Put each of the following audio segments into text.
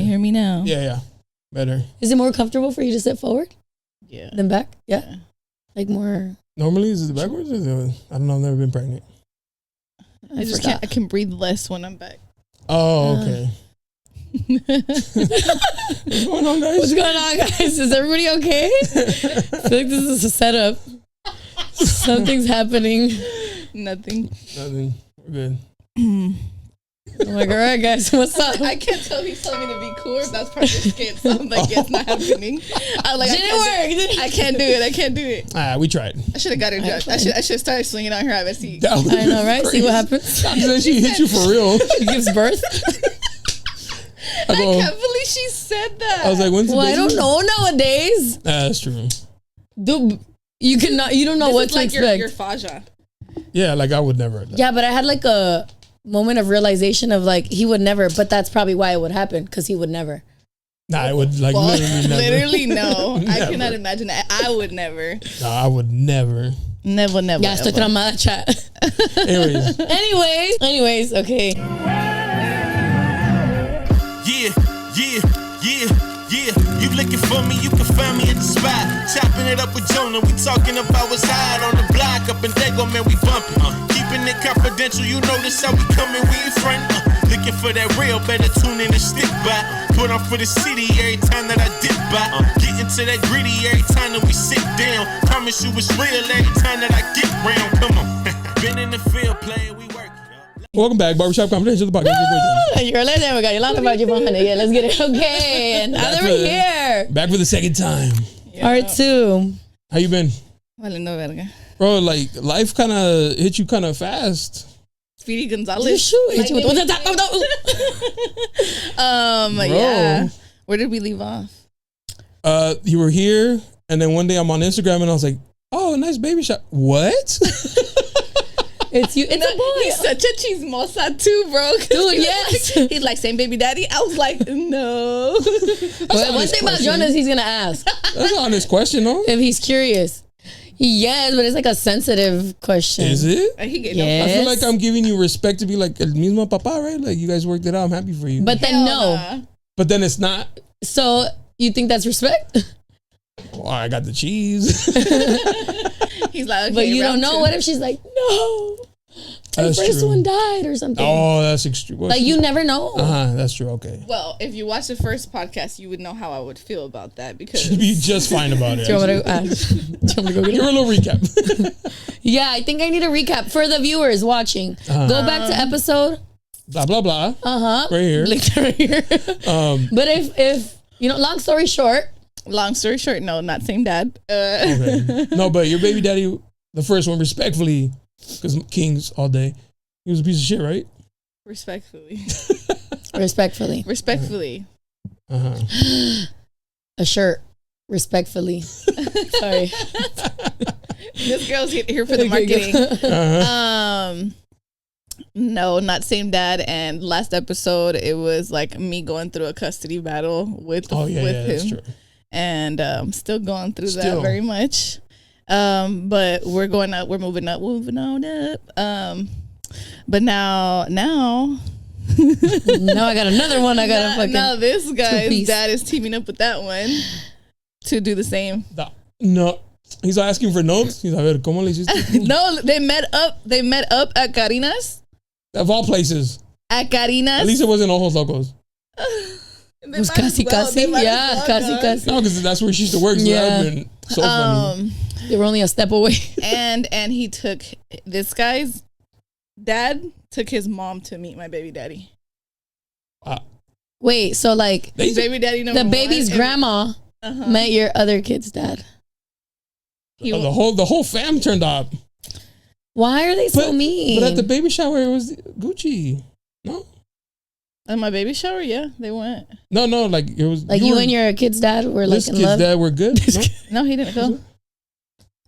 hear me now? Yeah. Better. Is it more comfortable for you to sit forward? Yeah. Than back? Yeah. Like more. Normally, is it backwards? Or is it, I don't know. I've never been pregnant. I just can't. I can breathe less when I'm back. Oh, okay. What's going on, guys? What's going on, guys? Is everybody okay? I feel like this is a setup. Something's happening. Nothing. We're good. I'm like, all right, guys, what's up? I can't tell he's telling me to be cool. If that's part of the skit. So I'm like, it's not happening. I was like, I can't do it. We tried. I should have got her drunk. I should have started swinging on her. I see. I know, right? See what happens. Then she hit you for real. She gives birth. I can't believe she said that. I was like, when's the baby? I don't know nowadays. That's true. Dude, you don't know what to expect. Your faja. Yeah, like I would never. Yeah, but I had like a moment of realization of like he would never, but that's probably why it would happen because he would never. Nah, I would like literally never. Literally no. I cannot imagine that. I would never. Nah, I would never. Never. Ya estoy tramada, chat. Anyways, okay. Yeah. You looking for me, you can find me at the spot. Chopping it up with Jona, we talking about what's hot on the block. Up in Dago, man, we bumping. Keeping it confidential, you notice how we coming, we in front. Looking for that real, better tune in and stick by. Put on for the city every time that I dip by. Getting to that gritty every time that we sit down. Promise you it's real every time that I get round. Come on. Been in the field playing, we work. Welcome back, Barbershop Conversation, the podcast. You're there. We got Yolanda about your money. Yeah, let's get it. Okay, and now that we're here. Back for the second time. Yeah. Part 2. How you been? Vale, no verga. Bro, like life kind of hit you kind of fast. Speedy Gonzalez. You shoot. Hit you with yeah. Where did we leave off? You were here, and then one day I'm on Instagram, and I was like, "Oh, nice baby shot." What? It's you. It's a boy. He's such a chismosa too, bro. Dude, yes. He's like, same baby daddy. I was like, no. But one thing about Jonas, he's gonna ask. That's an honest question, though. If he's curious. Yes, but it's like a sensitive question. Is it? Yes. I feel like I'm giving you respect to be like el mismo papá, right? Like you guys worked it out. I'm happy for you. But then no. But then it's not. So you think that's respect? Well, I got the cheese. He's like, okay, but you don't know. What if she's like, no, the first one died or something? Oh, that's extreme. Like you never know. That's true. Okay. Well, if you watch the first podcast, you would know how I would feel about that because you'd be just fine about it. Do you want me to go get Give her a little recap. Yeah, I think I need a recap for the viewers watching. Go back to episode blah blah blah. Right here. Right here. But if you know, long story short, no, not same dad. Okay. No, but your baby daddy, the first one, respectfully, because Kings all day, he was a piece of shit, right? Respectfully. A shirt. Respectfully. Sorry. This girl's here for the marketing. No, not same dad. And last episode, it was like me going through a custody battle with him. That's true. And still going through that very much. But we're going up, we're moving on up. But now now I got another one. Now this guy's dad is teaming up with that one to do the same. No, he's asking for notes. He's like, a ver, ¿cómo le hiciste? No, they met up at Karina's. Of all places. At Karina's. At least it wasn't Ojos Locos. It was casi. Yeah, casi. No, because that's where she used to work. So that would have been so funny. They were only a step away. And he took, this guy's dad took his mom to meet my baby daddy. Wait, so like his baby daddy the baby's grandma met your other kid's dad. The whole fam turned up. Why are they so mean? But at the baby shower, it was Gucci. No? At my baby shower, yeah, they went. No, like it was like you and your kid's dad were like in love. This kid's dad were good. No, he didn't go.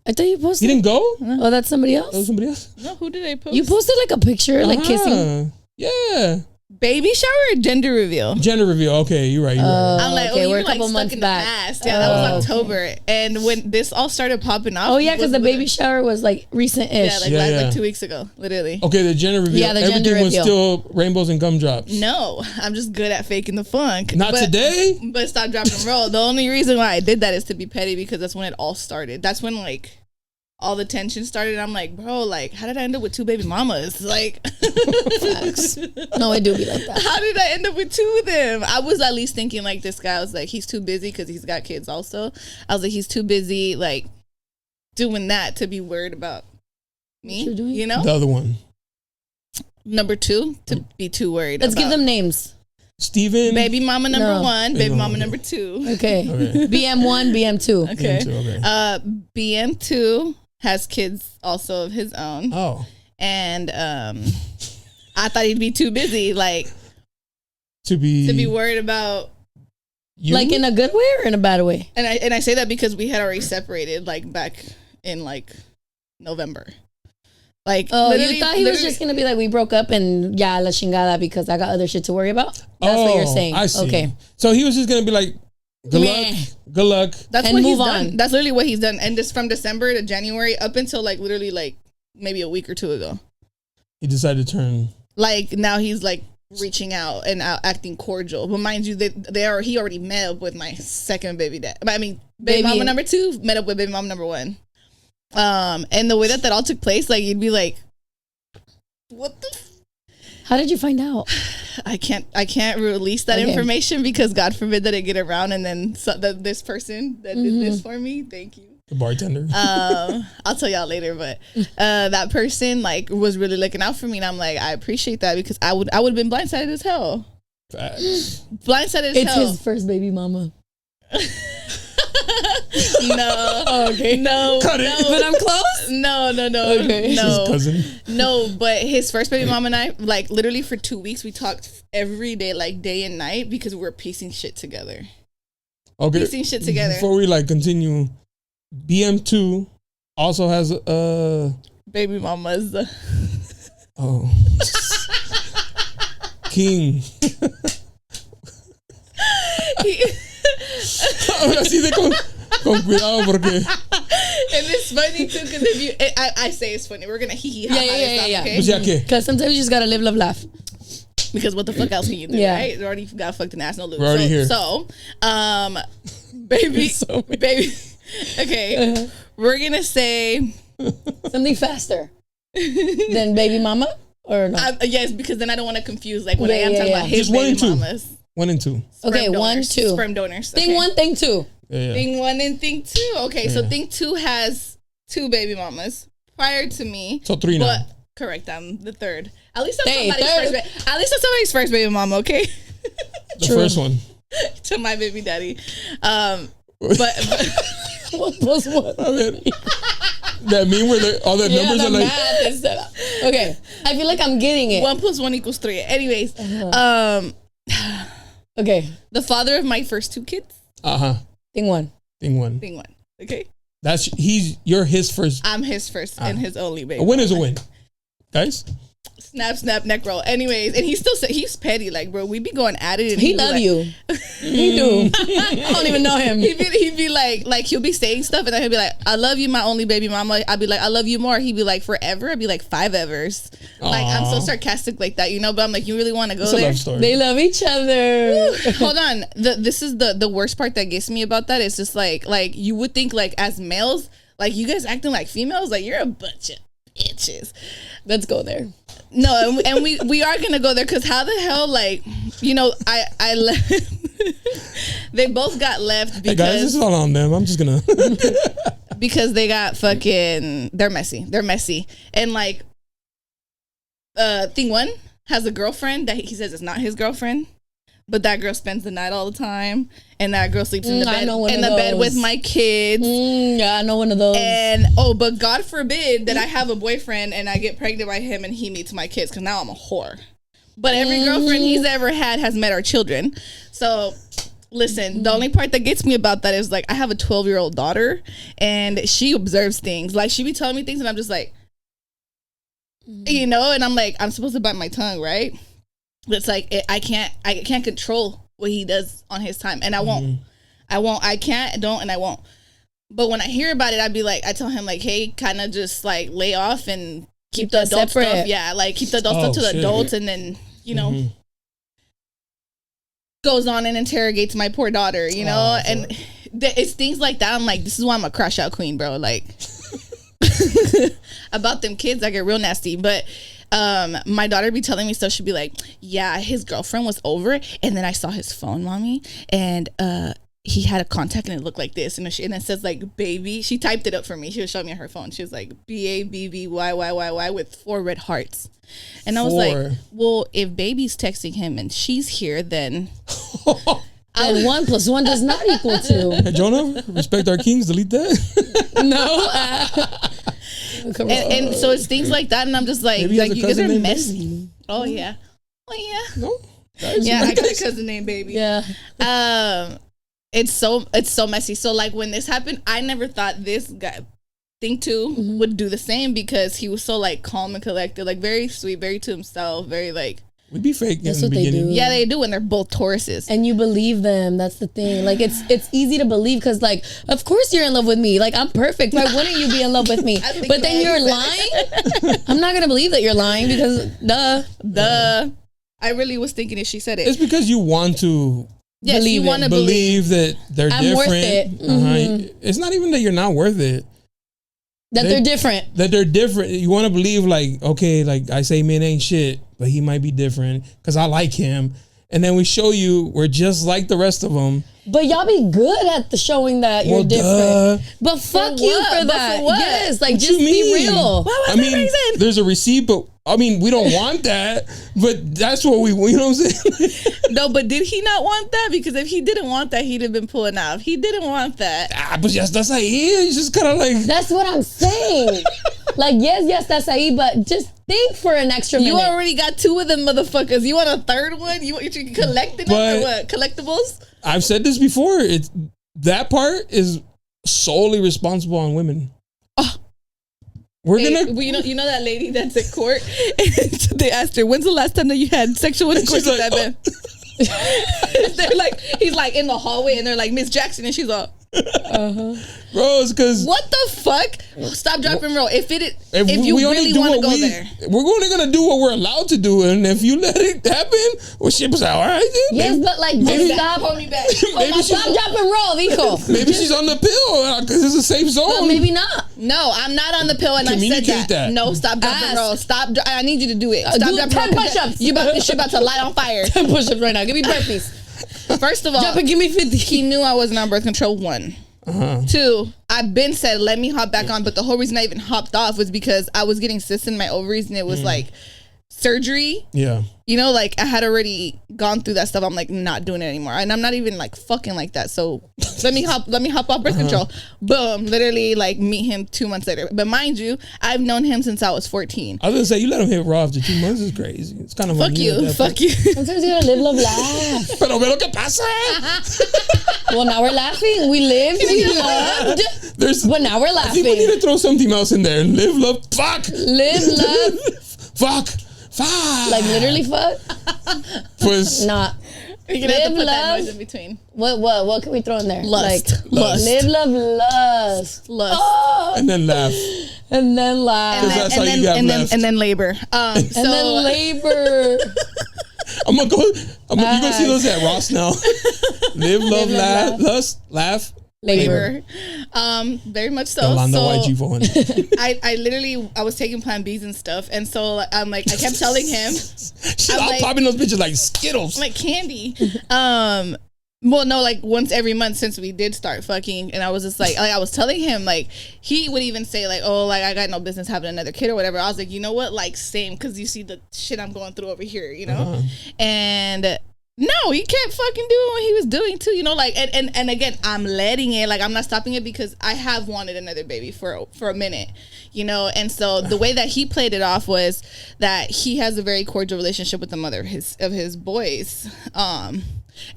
I thought you posted. He didn't go? No. Oh, that's somebody else? That was somebody else? No, who did I post? You posted like a picture, like kissing. Yeah. Baby shower or gender reveal? Gender reveal. Okay, you're right. I'm like, okay, oh, we're you're a couple like months stuck in back. the past. Yeah, that was October. And when this all started popping off. Oh yeah, because the baby shower was like recent-ish. Yeah, like 2 weeks ago, literally. Okay, the gender reveal. Yeah, the everything gender was reveal. still rainbows and gumdrops. No, I'm just good at faking the funk. Not today. But stop, drop, and roll. The only reason why I did that is to be petty because that's when it all started. That's when like all the tension started. I'm like, bro, like, how did I end up with 2 baby mamas? Like, Facts. No, it do be like that. how did I end up with 2 of them? I was at least thinking like this guy. I was like, he's too busy because he's got kids also. I was like, he's too busy like doing that to be worried about me. You know, The other one. number 2 to be too worried. Let's about. give them names. Steven. Baby mama number 1, baby mama mama. number 2. Okay. BM1, BM2. Okay. Okay. BM2 has kids also of his own. Oh. And I thought he'd be too busy, like To be worried about. you? Like in a good way or in a bad way? And I say that because we had already separated, like back in like November. Like, Oh, you thought he was just gonna be like, we broke up and la chingada because I got other shit to worry about? That's what you're saying. I see. Okay. So he was just gonna be like, good luck, good luck. That's and what move he's on. done. That's literally what he's done. And just from December to January up until like literally like maybe a week or 2 ago. He decided to turn. Like now he's like reaching out and acting cordial. But mind you, he already met up with my second baby dad. I mean, baby mama number 2 met up with baby mama number 1. And the way that all took place, like you'd be like, what the? How did you find out? I can't release that information because God forbid that I get around and then this person that did this for me. Thank you. The bartender. I'll tell y'all later, but that person like was really looking out for me, and I'm like, I appreciate that because I would have been blindsided as hell. Facts. Blindsided as It's hell. his first baby mama. No. Okay. No. Cut it. No. But I'm close? No. Okay. No. His cousin. No, but his first baby mom and I, like literally for 2 weeks, we talked every day, like day and night, because we were piecing shit together. Okay. Piecing shit together. Before we like continue, BM2 also has Baby mamas. oh King. Ahora sí de con cuidado porque. And it's funny too because if you, I say it's funny. We're gonna hee ha ha this up, okay? Pues ya que. Because sometimes you just gotta live, love, laugh. Because what the fuck else can you do, right? You already got fucked in ass, no lube. We're already here. So, baby, baby. Okay, we're gonna say Something faster than baby mama or no? yes, because then I don't want to confuse like when I am talking about his Just 1 baby and 2. mamas. 1 and 2. Okay, Sperm 1, donors, 2. Sperm donors. Thing 1, thing 2. Yeah. Thing 1 and thing 2. Okay, so thing 2 has 2 baby mamas prior to me. So 3 now. But correct, I'm the third. At least I'm Hey, somebody's third. first. At least I'm somebody's first baby mama. Okay. The first one. To my baby daddy. But 1 plus 1. I mean, that mean where all the numbers are like. Math is okay, I feel like I'm getting it. 1 + 1 = 3. Anyways, Okay, the father of my first 2 kids. thing 1. Thing 1. Thing 1. Okay. You're his first. I'm his first and his only baby. A win is a win, guys. Snap, neck roll. Anyways, and he's petty. Like, bro, we be going at it. And He he'd be love like, you. He do. I don't even know him. He'd be like he'll be saying stuff, and then he'll be like, "I love you, my only baby mama." I'd be like, "I love you more." He'd be like, "Forever." I'd be like, 5 evers. Like, I'm so sarcastic like that, you know. But I'm like, you really want to go It's a there? love story. They love each other. Hold on. This is the worst part that gets me about that. It's just like you would think like as males, like you guys acting like females, like you're a bunch of bitches. Let's go there. No, and we are gonna go there because how the hell, like, you know, I left. They both got left Hey guys, this because is all on them. I'm just gonna. because they got fucking. They're messy, and like, thing 1 has a girlfriend that he says is not his girlfriend. But that girl spends the night all the time, and that girl sleeps in the bed with my kids. Yeah, I know one of those. And but God forbid that I have a boyfriend and I get pregnant by him and he meets my kids, because now I'm a whore. But every girlfriend he's ever had has met our children. So listen, the only part that gets me about that is like I have a 12-year-old daughter, and she observes things. Like she be telling me things, and I'm just like, you know, and I'm like, I'm supposed to bite my tongue, right? It's like I can't control what he does on his time, and I won't. I can't, don't, and I won't. But when I hear about it, I tell him like, hey, kind of just like lay off and keep the adult separate stuff. Yeah, like keep the adult stuff to the adults, and then goes on and interrogates my poor daughter, and it's things like that. I'm like, this is why I'm a crash out queen, bro. Like about them kids, I get real nasty. But my daughter be telling me stuff. She'd be like, yeah, his girlfriend was over, and then I saw his phone, mommy, and he had a contact and it looked like this, and it says like baby. She typed it up for me. She was showing me on her phone. She was like BABBYYYY with 4 red hearts. And I was like, well, if baby's texting him and she's here, then 1 + 1 does not equal 2. Hey, Jonah, respect our kings. Delete that. No. And so it's things like that, and I'm just like, you guys are messy. Oh yeah. No. Yeah, I got a cousin named Baby. Yeah. It's so messy. So like when this happened, I never thought this guy would do the same, because he was so like calm and collected, like very sweet, very to himself, very like. We be fake. That's what they do. Yeah, they do, and they're both Tauruses. And you believe them. That's the thing. Like it's easy to believe, because like, of course you're in love with me. Like, I'm perfect. Why wouldn't you be in love with me? But then you're lying. I'm not gonna believe that you're lying, because duh. I really was thinking if she said it. It's because you want to. Yes, you want to believe that they're I'm different. worth it. It's not even that you're not worth it. That they're different. That they're different. You want to believe like, okay, like I say men ain't shit, but he might be different because I like him. And then we show you we're just like the rest of them. But y'all be good at the showing that you're different. But fuck you for that. For what? Yes, like, just be real. What was the reason? There's a receipt, but I mean, we don't want that. But that's what we, you know what I'm saying? No, but did he not want that? Because if he didn't want that, he'd have been pulling out. He didn't want that. But yes, that's ahí. It's just kind of like. That's what I'm saying. Like, yes, that's ahí, but just think for an extra minute. You already got 2 of them motherfuckers. You want a third one? You collecting them or what? Collectibles? I've said this before. That part is solely responsible on women. You know that lady that's at court? They asked her, when's the last time that you had sexual intercourse with that man? They're like, he's like in the hallway, and they're like, Miss Jackson, and she's like, Bro, it's because what the fuck? Stop, drop, and roll. If you really want to go there, we're only gonna do what we're allowed to do, and if you let it happen, well, shit was all right. Yes, but like, stop, hold me back. Stop, drop, and roll, Vico. Maybe she's on the pill because it's a safe zone. But maybe not. No, I'm not on the pill, and I said that. No, stop, drop, and roll. Stop. I need you to do it. Stop, drop, 10 push-ups. She about to light on fire. 10 push-ups right now. Give me burpees. First of all, jump and give me 50. He knew I wasn't on birth control. 1. 2, I've been said, let me hop back on, but the whole reason I even hopped off was because I was getting cysts in my ovaries, and it was like surgery. Yeah. You know, like I had already gone through that stuff. I'm like not doing it anymore, and I'm not even like fucking like that. So let me hop off birth control. Boom, literally like meet him 2 months later. But mind you, I've known him since I was 14. I was gonna say, you let him hit raw after 2 months is crazy. It's kind of fuck you. Sometimes you gotta live, love, laugh. Pero ve lo que pasa. Well, now we're laughing. We lived, we loved. But now we're laughing. I think we need to throw something else in there. Live, love, fuck. Live, love, fuck. Like literally fuck? Pues not. You're gonna have to put that noise in between. What can we throw in there? Lust. Like, lust. Live, love, lust. Oh. And then laugh. And then laugh. That's how you got left. And then labor. And then labor. You're gonna see those at Ross now. Live, love, laugh, lust, laugh. Labor. Very much so. Yolanda YG 400. I was taking Plan Bs and stuff, and so I'm like, I kept telling him, she's all popping those bitches like Skittles, like candy. Well, no, like once every month since we did start fucking, and I was just like I was telling him, like he would even say like, oh, like I got no business having another kid or whatever. I was like, you know what, like same, because you see the shit I'm going through over here, you know, and. No, he kept fucking doing what he was doing too, you know, like, and again, I'm letting it, like, I'm not stopping it because I have wanted another baby for a minute, you know, and so the way that he played it off was that he has a very cordial relationship with the mother of his boys, and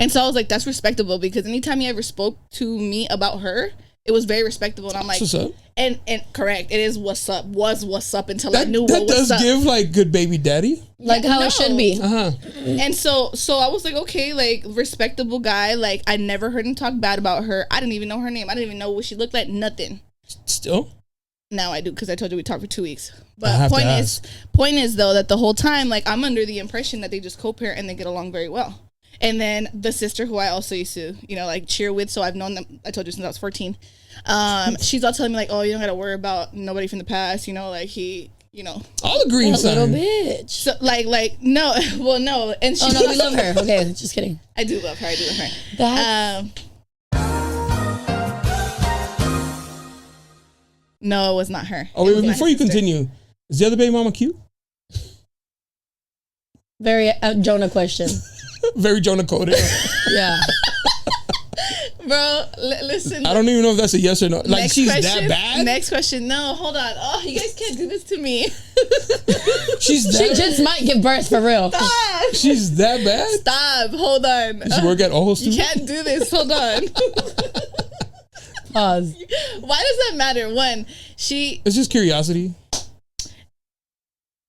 so I was like, that's respectable, because anytime he ever spoke to me about her, It was very respectable, and I'm like, what's up? And correct, it is what's up. Was what's up until I knew that what was up. does give like good baby daddy, like how it should be. And so I was like, okay, like respectable guy. Like I never heard him talk bad about her. I didn't even know her name. I didn't even know what she looked like. Nothing. Still. Now I do, because I told you we talked for 2 weeks. But point is though that the whole time, like I'm under the impression that they just co-parent and they get along very well. And then the sister who I also used to, like cheer with, so I've known them, I told you, since I was 14. She's all telling me like, oh, you don't gotta worry about nobody from the past, like he, all the green signs. Little bitch. So like no, well no, and she. Oh no, we love her. Okay, just kidding. I do love her. No, it was not her. Oh, wait, before you continue, is the other baby mama cute? Very Jonah question. Very Jonah coded. Yeah. Bro, listen. I don't even know if that's a yes or no. Like, she's that bad? Next question. No, hold on. Oh, you guys can't do this to me. She just might give birth for real. Stop. She's that bad? Stop. Hold on. Did she work at all? You can't do this. Hold on. Pause. Why does that matter? One, it's just curiosity.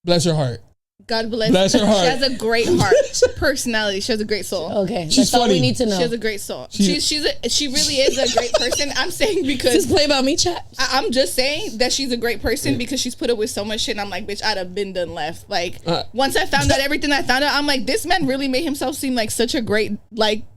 Bless her heart. God bless her heart. She has a great heart, personality. She has a great soul. Okay, she's that's funny. all we need to know. She has a great soul. She really is a great person. I'm saying because just play about me, chat. I'm just saying that she's a great person because she's put up with so much shit. And I'm like, bitch, I'd have been done left. Like once I found out everything I found out, I'm like, this man really made himself seem like such a great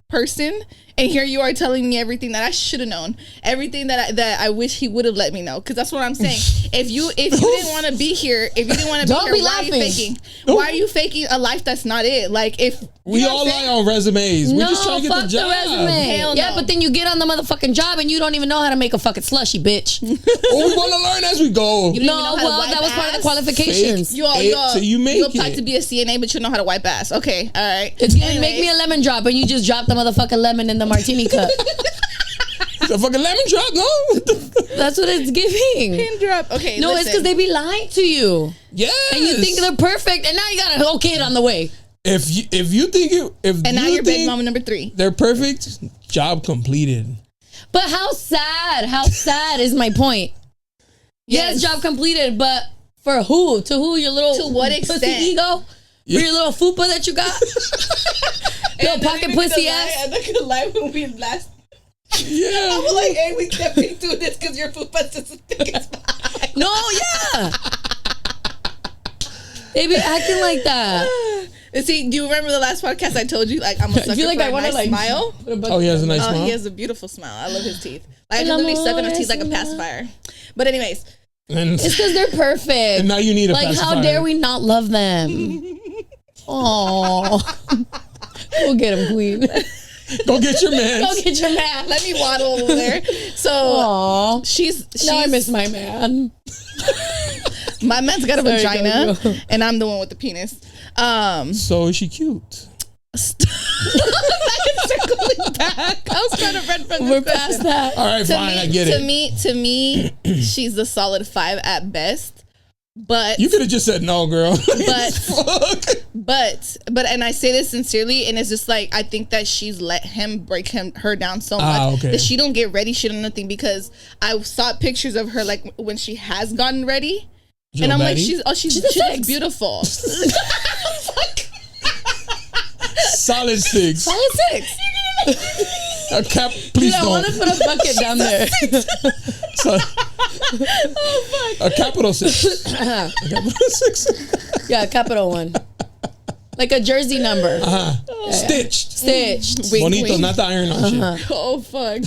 person. And here you are telling me everything that I should have known, everything that I wish he would have let me know. Because that's what I'm saying. If you didn't want to be here, why are you faking? Why are you faking a life that's not it? Like if we all lie on resumes, we're just trying to get the job. Hell no. Yeah, but then you get on the motherfucking job and you don't even know how to make a fucking slushy, bitch. We want to learn as we go. That was part of the qualifications. So you make you'll apply to be a CNA, but you know how to wipe ass. Okay, all right. It's gonna make me a lemon drop, and you just drop the motherfucking lemon in the martini cup. It's a fucking lemon drop, no? That's what it's giving. Pin drop. Okay. No, it's because they be lying to you. Yes. And you think they're perfect, and now you got a whole kid on the way. If you think now you're baby mama number 3. They're perfect. Job completed. But how sad? How sad is my point? Yes, job completed, but for who? To who? Your little to what extent? Pussy ego? Yeah. For your little fupa that you got? Little pocket pussy ass. I'm not gonna lie, when we last. Yeah. I was like, hey, we kept doing this because your fupa's just as big as mine. No, yeah. They be acting like that. See, do you remember the last podcast I told you? Like, I'm a sucker for a nice smile. Oh, he has a nice smile? He has a beautiful smile. I love his teeth. I just literally suck on his teeth like a pacifier. But anyways. It's because they're perfect. And now you need a pacifier. How dare we not love them? Oh, go get him, queen. Go get your man. Go get your man. Let me waddle over there. So she's now I miss my man. My man's got a vagina, and I'm the one with the penis. So is she cute? Circling back. I was trying to run from this. We're past that. All right, fine. I get it. To me, she's a solid 5 at best. But you could have just said no, girl. But and I say this sincerely, and it's just like I think that she's let him break her down so much that she don't get ready. She don't nothing because I saw pictures of her like when she has gotten ready, and I'm like she's beautiful. Solid 6. Solid 6. A cap, please don't. I want to put a bucket down there. Oh fuck! A capital 6. A capital 6. Yeah, a capital 1. Like a jersey number. Stitched. Bonito, wink. Not the iron on shit. Oh fuck!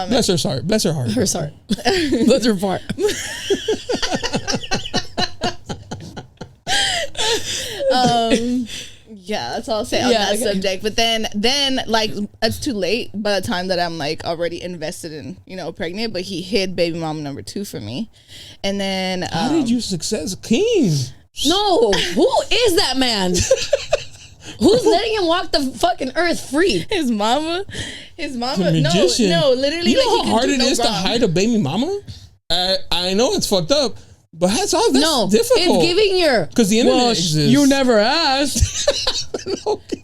Bless her heart. Bless her heart. Her heart. Bless her heart. Yeah, that's all I'll say on that subject. But then like it's too late by the time that I'm like already invested in, pregnant. But he hid baby mom number 2 for me. And then how did you success King? No, who is that man? Who's letting him walk the fucking earth free? His mama. Magician. No, literally. You know how hard it is to hide a baby mama? I know it's fucked up. But hats off, that's difficult. It's giving because the internet exists. You never asked.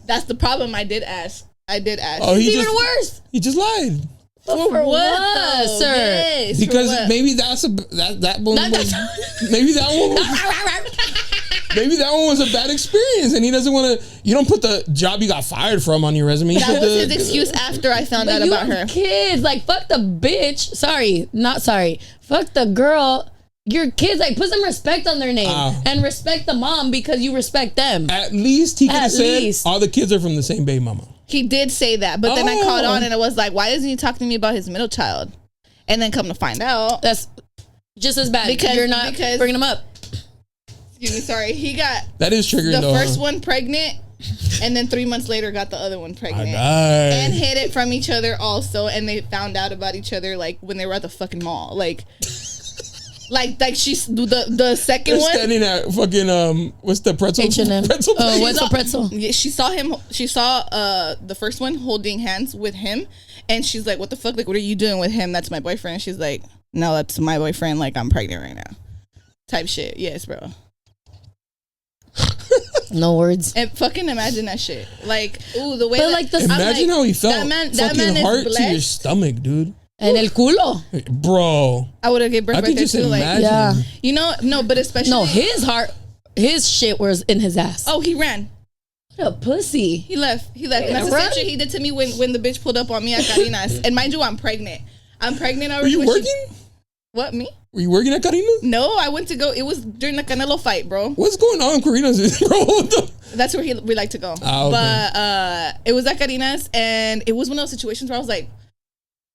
That's the problem. I did ask. Oh, it's even worse. He just lied. For what, sir? Yes, Because for what? maybe that one was, maybe that one was, maybe that one was a bad experience, and he doesn't want to. You don't put the job you got fired from on your resume. That was his excuse after I found out about her. Kids, like, fuck the bitch. Sorry, not sorry. Fuck the girl. Your kids, like, put some respect on their name and respect the mom because you respect them. At least he could have said all the kids are from the same baby mama. He did say that, but then I caught on and it was like, why doesn't he talk to me about his middle child? And then come to find out, that's just as bad because you're not bringing them up. Excuse me, sorry. He got that is triggering the first one pregnant, and then 3 months later got the other one pregnant and hid it from each other also. And they found out about each other like when they were at the fucking mall, like she's the second one standing at fucking what's the pretzel? H&M. Pretzel. What's a pretzel? Yeah, she saw him. She saw the first one holding hands with him, and she's like, "What the fuck? Like, what are you doing with him? That's my boyfriend." And she's like, "No, that's my boyfriend. Like, I'm pregnant right now." Type shit. Yes, bro. No words. And fucking imagine that shit. Like, ooh, the way. But like imagine how he felt. That man heart is to your stomach, dude. En el culo. Bro. I would have gave birth I right could there just too. imagine. Yeah. You know, no, but especially his shit was in his ass. Oh, he ran. What a pussy. He left. And that's the same shit he did to me when the bitch pulled up on me at Karina's. And mind you, I'm pregnant already. Were you working? What, me? Were you working at Karina? No, I went to go. It was during the Canelo fight, bro. What's going on, Karina's, bro? That's where we like to go. Okay. But it was at Karina's, and it was one of those situations where I was like,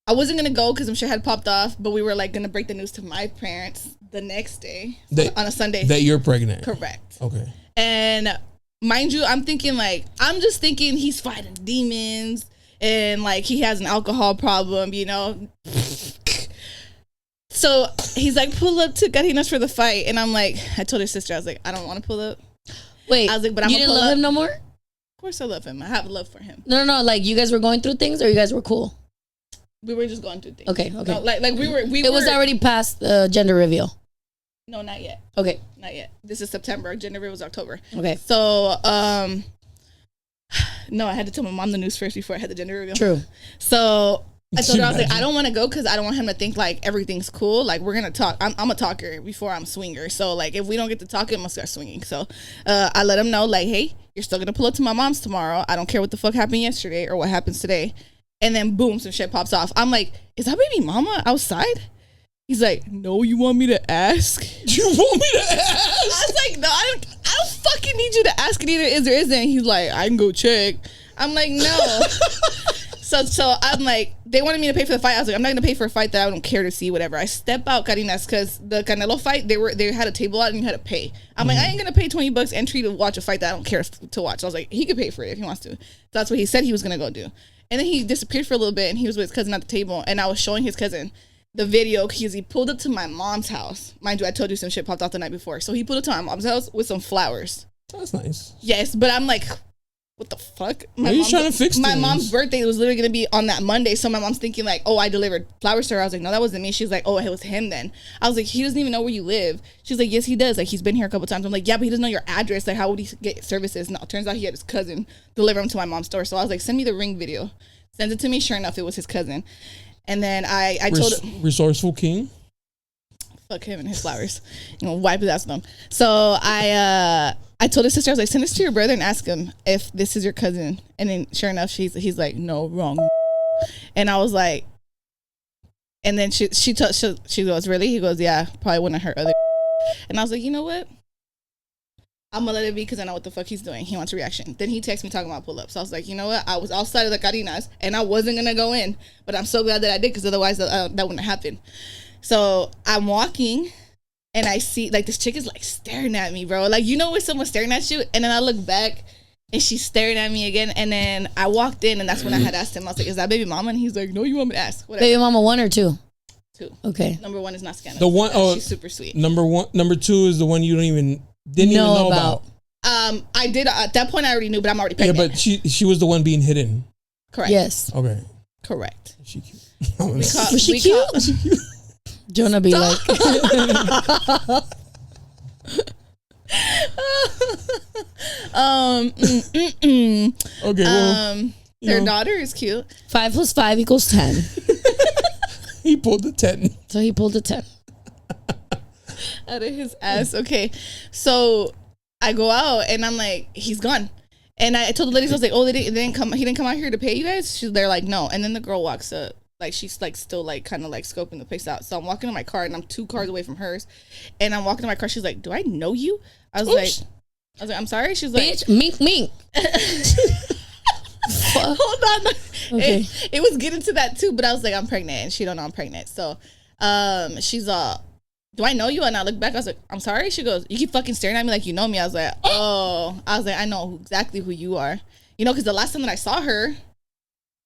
I wasn't gonna go because some shit had popped off, but we were like gonna break the news to my parents the next day on a Sunday that you're pregnant. Correct. Okay. And mind you, I'm just thinking he's fighting demons and like he has an alcohol problem, you know. So he's like, pull up to Karina's for the fight, and I'm like, I told his sister, I was like, I don't want to pull up. Wait, I was like, but I'm you didn't love him no more? Of course I love him. I have love for him. No. Like you guys were going through things, or you guys were cool? We were just going through things. Okay. No, like we were. It was already past the gender reveal. No, not yet. Okay. Not yet. This is September. Gender reveal was October. Okay. So, no, I had to tell my mom the news first before I had the gender reveal. True. So I told her, I was like, I don't want to go because I don't want him to think like everything's cool. Like we're gonna talk. I'm a talker before I'm a swinger. So like if we don't get to talk, it must start swinging. So I let him know like, hey, you're still gonna pull up to my mom's tomorrow. I don't care what the fuck happened yesterday or what happens today. And then boom, some shit pops off. I'm like, is that baby mama outside? He's like, no, you want me to ask? You want me to ask? I was like, no, I don't fucking need you to ask. It either is or isn't. He's like, I can go check. I'm like, no. So I'm like, they wanted me to pay for the fight. I was like, I'm not gonna pay for a fight that I don't care to see, whatever. I step out Karina's because the Canelo fight, they had a table out and you had to pay. I'm like, I ain't gonna pay $20 entry to watch a fight that I don't care to watch. I was like, he could pay for it if he wants to. So that's what he said he was gonna go do. And then he disappeared for a little bit and he was with his cousin at the table, and I was showing his cousin the video because he pulled up to my mom's house. Mind you, I told you some shit popped off the night before. So he pulled up to my mom's house with some flowers. That's nice. Yes, but I'm like, what the fuck? Are you trying to fix my things? mom's birthday was literally gonna be on that Monday, so my mom's thinking like, oh, I delivered flowers to her. I was like, no, that wasn't me. She's like, oh, it was him then. I was like, he doesn't even know where you live. She's like, yes, he does. Like, he's been here a couple times. I'm like, yeah, but he doesn't know your address. Like, how would he get services? No, it turns out he had his cousin deliver him to my mom's store. So I was like, send me the ring video. Sends it to me. Sure enough, it was his cousin. And then I told resourceful king. Fuck him and his flowers. You know, wipe his ass with them. So I told his sister, I was like, send this to your brother and ask him if this is your cousin. And then sure enough, he's like, no, wrong. And I was like, and then she goes, really? He goes, yeah, probably one of her other. And I was like, you know what? I'm gonna let it be because I know what the fuck he's doing. He wants a reaction. Then he texted me talking about pull-up. So I was like, you know what? I was outside of the Karina's and I wasn't gonna go in, but I'm so glad that I did because otherwise that wouldn't happen. So I'm walking and I see like this chick is like staring at me, bro. Like, you know when someone's staring at you, and then I look back and she's staring at me again. And then I walked in, and that's when I had asked him. I was like, is that baby mama? And he's like, no, you want me to ask? Whatever. Baby mama 1 or 2? 2. Okay. Number 1 is not scandalous. The one, she's super sweet. Number 2 is the one you didn't even know about. I did at that point. I already knew, but I'm already pregnant. Yeah, but she was the one being hidden. Correct. Yes. Okay. Correct. Is she cute? Was she cute? Jonah be like. Okay. Well, their daughter is cute. 5 + 5 = 10. He pulled the 10. So he pulled a 10. Out of his ass. Okay. So I go out and I'm like, he's gone. And I told the ladies, I was like, oh, he didn't come out here to pay you guys? They're like, no. And then the girl walks up. Like, she's like still like kind of like scoping the place out. So I'm walking to my car and I'm 2 cars away from hers. And I'm walking to my car. She's like, do I know you? I was like, I'm sorry. She's like, bitch, mink. Hold on. Okay. It was getting to that too, but I was like, I'm pregnant, and she don't know I'm pregnant. So, she's do I know you? And I look back, I was like, I'm sorry. She goes, you keep fucking staring at me like you know me. I was like, oh. I was like, I know exactly who you are. You know, because the last time that I saw her,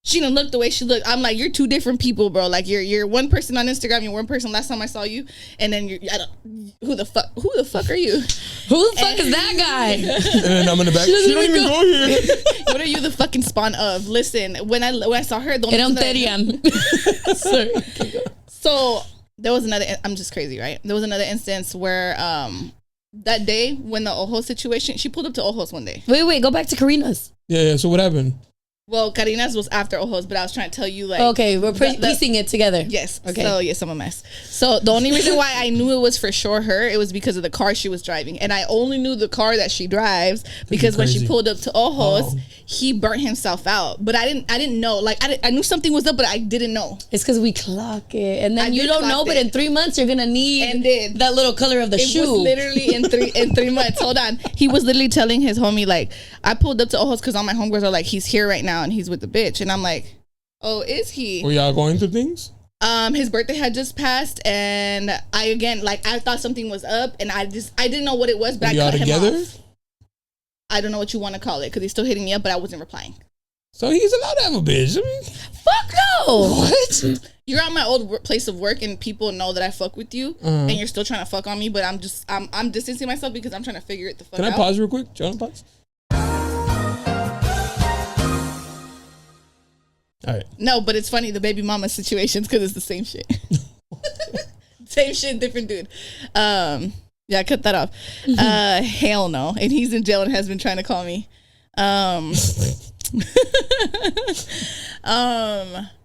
she didn't look the way she looked. I'm like, you're 2 different people, bro. Like, you're one person on Instagram, you're one person last time I saw you, and then who the fuck are you? Who the fuck is that guy? And then I'm in the back. She don't even go here. What are you the fucking spawn of? Listen, when I saw her, Sorry. So there was another. I'm just crazy, right? There was another instance where that day when the Ojo situation, she pulled up to Ojo's one day. Wait, go back to Karina's. Yeah. So what happened? Well, Karina's was after Ojo's, but I was trying to tell you like. Okay, we're piecing it together. Yes. Okay. So yes, I'm a mess. So the only reason why I knew it was for sure her, it was because of the car she was driving, and I only knew the car that she drives because when she pulled up to Ojo's, he burnt himself out. But I didn't know. Like I knew something was up, but I didn't know. It's because we clock it, and then you don't know. But in 3 months, you're gonna need that little color of the shoe. It was literally in 3 months. Hold on. He was literally telling his homie like, I pulled up to Ojo's because all my homegirls are like, he's here right now and he's with the bitch, and I'm like, oh, is he? Were y'all going through things? His birthday had just passed, and I thought something was up, and I didn't know what it was, but I cut him off. I don't know what you want to call it because he's still hitting me up, but I wasn't replying. So he's allowed to have a bitch. I mean, fuck no. What? You're at my old place of work, and people know that I fuck with you, and you're still trying to fuck on me. But I'm distancing myself because I'm trying to figure it the fuck out. Can I pause real quick? Jona, pause. All right. No, but it's funny the baby mama situations because it's the same shit. Same shit, different dude. Yeah, cut that off. Hell no. And he's in jail and has been trying to call me.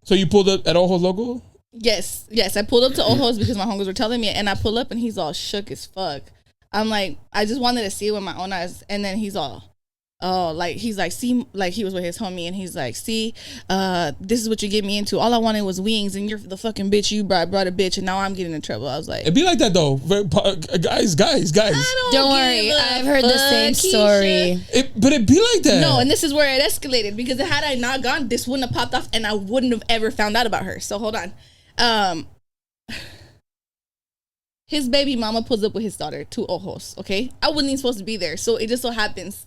So you pulled up at Ojo's local? Yes. I pulled up to Ojo's because my homegirls were telling me, and I pull up and he's all shook as fuck. I'm like, I just wanted to see it with my own eyes, and then he's all, oh, like he's like, see, like he was with his homie, and he's like, see, this is what you get me into. All I wanted was wings, and you're the fucking bitch you brought a bitch, and now I'm getting in trouble. I was like, it'd be like that though, guys. Don't worry, I've heard the same story. But it'd be like that. No, and this is where it escalated because had I not gone, this wouldn't have popped off, and I wouldn't have ever found out about her. So hold on, his baby mama pulls up with his daughter to Ojos. Okay, I wasn't even supposed to be there, so it just so happens.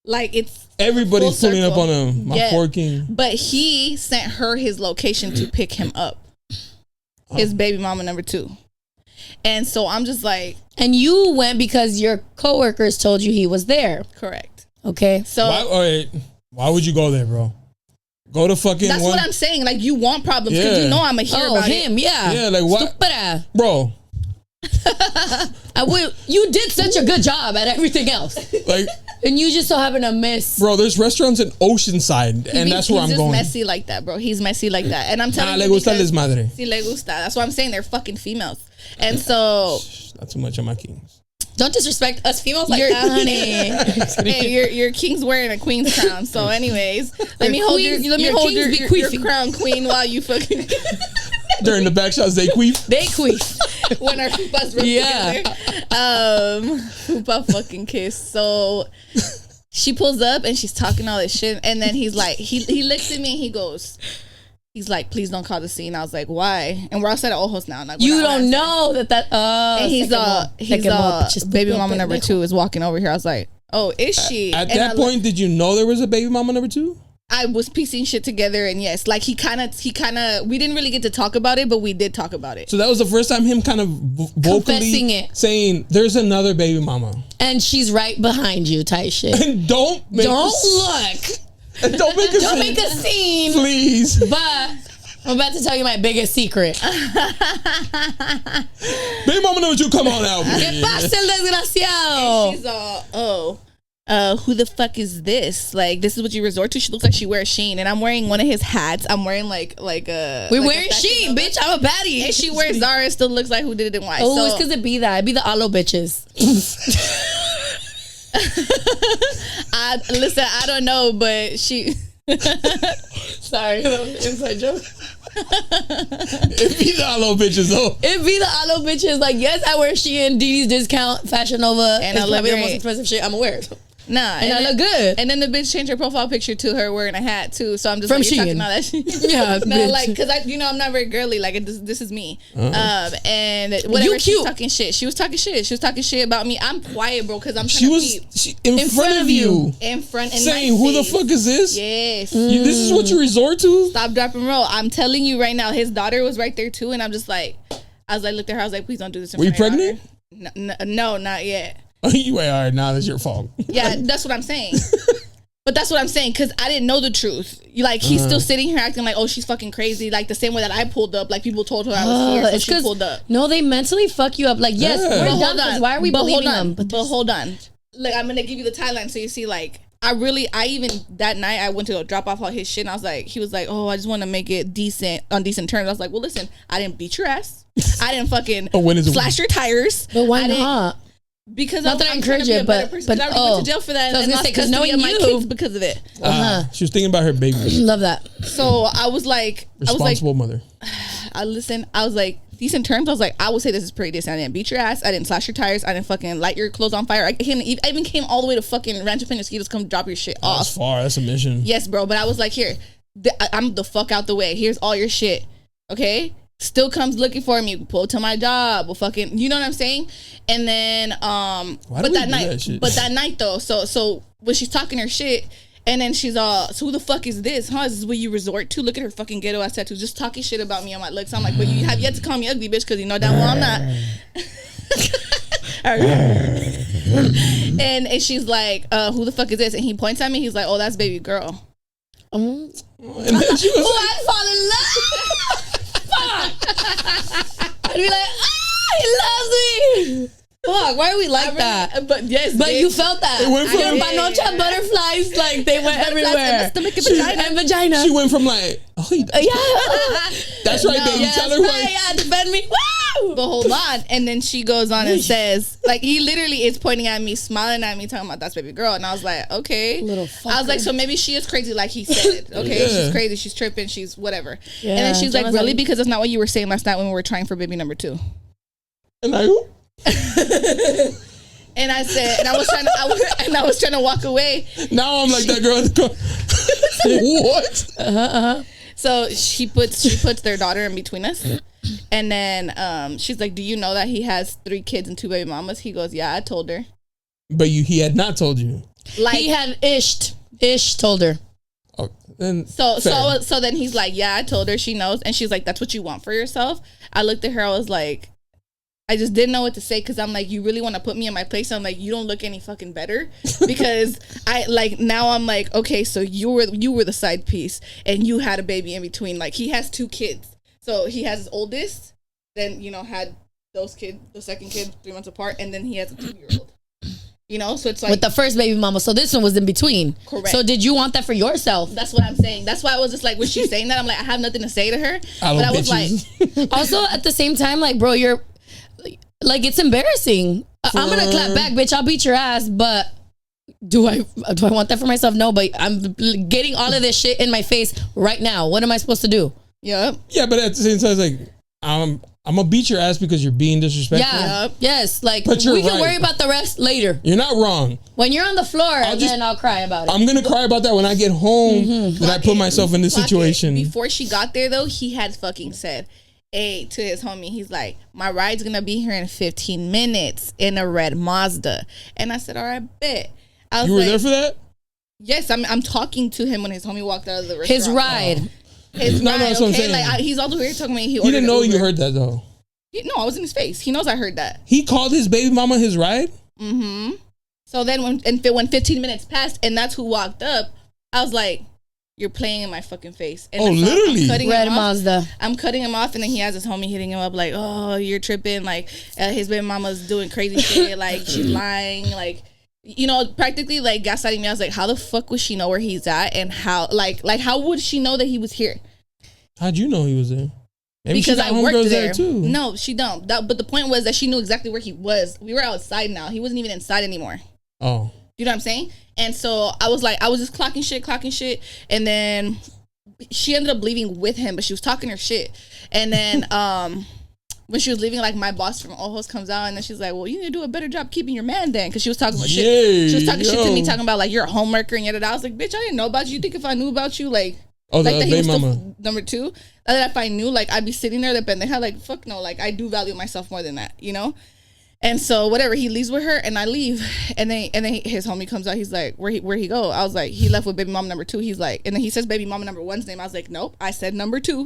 Like it's everybody's pulling up on him. My poor king. But he sent her his location to pick him up. His baby mama number 2. And so I'm just like, and you went because your coworkers told you he was there. Correct. Okay. So why would you go there, bro? Go to fucking. That's what I'm saying. Like you want problems because you know I'm a hear about him. it. Yeah. Like what, Stupida. bro? You did such a good job at everything else. Like. And you just so happen to miss. Bro, there's restaurants in Oceanside, and that's where I'm going. He's messy like that, bro. He's messy like that. And I'm telling you, le gusta les madre. Si le gusta. That's what I'm saying. They're fucking females. And so. Not too much of my kings. Don't disrespect us females like that, honey. Hey, your king's wearing a queen's crown. So anyways, let me hold your crown, queen, while you fucking. During the back shots, they queef. They queef. When our fupas rub together. Fupa fucking kiss. So she pulls up and she's talking all this shit, and then he's like, he looks at me and he's like, please don't call the scene. I was like, why? And we're outside of Ojos now. Like, you don't know that. And he's baby mama number 2 is walking over here. I was like, oh, is she? At that point, did you know there was a baby mama number 2? I was piecing shit together, and yes, like he kind of, we didn't really get to talk about it, but we did talk about it. So that was the first time him kind of vocally saying, "There's another baby mama, and she's right behind you." Type shit. And don't look. And don't make a scene, please. But I'm about to tell you my biggest secret. Baby mama number 2, come on out. ¿Qué pasa, el desgraciado? And she's all, oh. who the fuck is this? Like, this is what you resort to? She looks like she wears Shein, and I'm wearing one of his hats. I'm wearing like a. We're wearing Shein, bitch. I'm a baddie. And she wears Zara. It still looks like who did it and why. Oh, it's because it be that. It be the alo bitches. Listen, I don't know, but she. Sorry, inside joke. It be the alo bitches though. It be the alo bitches. Like, yes, I wear Shein, D's Discount, Fashion Nova, and I love the most expensive shit I'm aware of. Nah, and I look good. And then the bitch changed her profile picture to her wearing a hat too. So I'm just from like, Shein. That shit. Yeah, no, bitch. like because I'm not very girly. Like this is me. And whatever she was talking shit. She was talking shit. She was talking shit about me. I'm quiet, bro, because I'm trying to keep in front of you. In front, saying, "Who the fuck is this?" Yes, this is what you resort to. Stop, drop, and roll. I'm telling you right now. His daughter was right there too, and I'm just like, looked at her. I was like, please don't do this. Were you pregnant? No, not yet. You wait, all right, now that's your fault. Yeah, that's what I'm saying. But that's what I'm saying, because I didn't know the truth. Like, he's still sitting here acting like, oh, she's fucking crazy. Like, the same way that I pulled up. Like, people told her I was here, so she pulled up. No, they mentally fuck you up. Like, yes, we're done, because why are we believing them? But hold on. Like, I'm going to give you the timeline so you see, like, that night, I went to go drop off all his shit, and I was like, he was like, oh, I just want to make it on decent terms. I was like, well, listen, I didn't beat your ass. I didn't fucking slash your tires. But why not? Because not that I encourage it, but I already went to jail for that. So I was gonna say, because knowing my kids because of it. She was thinking about her baby. Love that. So I was like, responsible mother. I was like, decent terms. I was like, I would say this is pretty decent. I didn't beat your ass. I didn't slash your tires. I didn't fucking light your clothes on fire. I even came all the way to fucking Rancho Penasquitos come drop your shit off. That's far. That's a mission. Yes, bro. But I was like, here, I'm the fuck out the way. Here's all your shit. Okay. Still comes looking for me, pull to my job, or fucking, you know what I'm saying? And then, but that night though, so when she's talking her shit, and then she's all, so who the fuck is this? Huh? Is this what you resort to? Look at her fucking ghetto ass tattoos, just talking shit about me on my looks. I'm like, but you have yet to call me ugly, bitch, because you know damn well I'm not. And she's like, who the fuck is this? And he points at me. He's like, oh, that's baby girl. And then she was like, I fall in love. I'd be like, he loves me. Fuck, why are we like that? But yes, but you felt that. It went from your panocha butterflies, like they went everywhere. And vagina. She went from like, oh, yeah, that's right, baby. Tell her what. Yeah, defend me. Woo! But hold on, and then she goes on and says, like, he literally is pointing at me, smiling at me, talking about that's baby girl, and I was like, okay. Little fucker. I was like, so maybe she is crazy, like he said. Okay, she's crazy, she's tripping, she's whatever. Yeah. And then she's like, really, because that's not what you were saying last night when we were trying for baby number 2. And I who? And I said, and I was trying to walk away. Now I'm like that girl. What? So she puts their daughter in between us, and then she's like, "Do you know that he has 3 kids and 2 baby mamas?" He goes, "Yeah, I told her." But he had not told you. Like he had Ish told her. Oh, then so then he's like, "Yeah, I told her. She knows." And she's like, "That's what you want for yourself?" I looked at her. I was like, I just didn't know what to say, because I'm like, you really want to put me in my place? I'm like, you don't look any fucking better, because I like, now I'm like, okay, so you were the side piece and you had a baby in between. Like, he has 2 kids, so he has his oldest, then had those kids, the second kid 3 months apart, and then he has a 2-year-old. So it's like with the first baby mama. So this one was in between. Correct. So did you want that for yourself? That's what I'm saying. That's why I was just like, when she's saying that, I'm like, I have nothing to say to her. But I was like, also at the same time, like, bro, you're like, it's embarrassing. I'm gonna clap back, bitch. I'll beat your ass, but do I want that for myself? No, but I'm getting all of this shit in my face right now. What am I supposed to do? Yep. Yeah, but at the same time, it's like, I'm gonna beat your ass because you're being disrespectful. Yeah. Yep. Yes. Like, we can worry about the rest later. You're not wrong. When you're on the floor, then I'll cry about it. I'm gonna cry about that when I get home. When I put myself in this situation. Before she got there, though, he had fucking said, hey, to his homie, he's like, my ride's gonna be here in 15 minutes in a red Mazda. And I said, all right, bet. You were there for that? Yes, I'm talking to him when his homie walked out of the restaurant. His ride. His ride, that's what I'm saying. Like, he's all the way talking to me. He didn't know you heard that, though. No, I was in his face. He knows I heard that. He called his baby mama his ride? Mm-hmm. So then when 15 minutes passed and that's who walked up, I was like, you're playing in my fucking face. And literally? Red Mazda. I'm cutting him off, and then he has his homie hitting him up like, oh, you're tripping. Like, his baby mama's doing crazy shit. Like, she's lying. Like, you know, practically like gaslighting me. I was like, how the fuck would she know where he's at, and how like how would she know that he was here? How'd you know he was there? Maybe Because I worked there too. No, she don't. But the point was that she knew exactly where he was. We were outside now. He wasn't even inside anymore. Oh. You know what I'm saying? And so I was just clocking shit. And then she ended up leaving with him, but she was talking her shit. And then when she was leaving, like my boss from Ojos comes out, and then she's like, well, you need to do a better job keeping your man then. Because she was talking about shit. She was talking shit to me, talking about like, you're a homewrecker and yada. I was like, bitch, I didn't know about you. You think if I knew about you, like... Oh, like that he was mama. still number 2. That if I knew, like, I'd be sitting there, and they had like, fuck no, like, I do value myself more than that, you know? And so whatever, he leaves with her, and I leave, and then his homie comes out. He's like, where he go? I was like, he left with baby mama number 2. He's like, and then he says baby mama number 1's name. I was like, nope, I said number 2.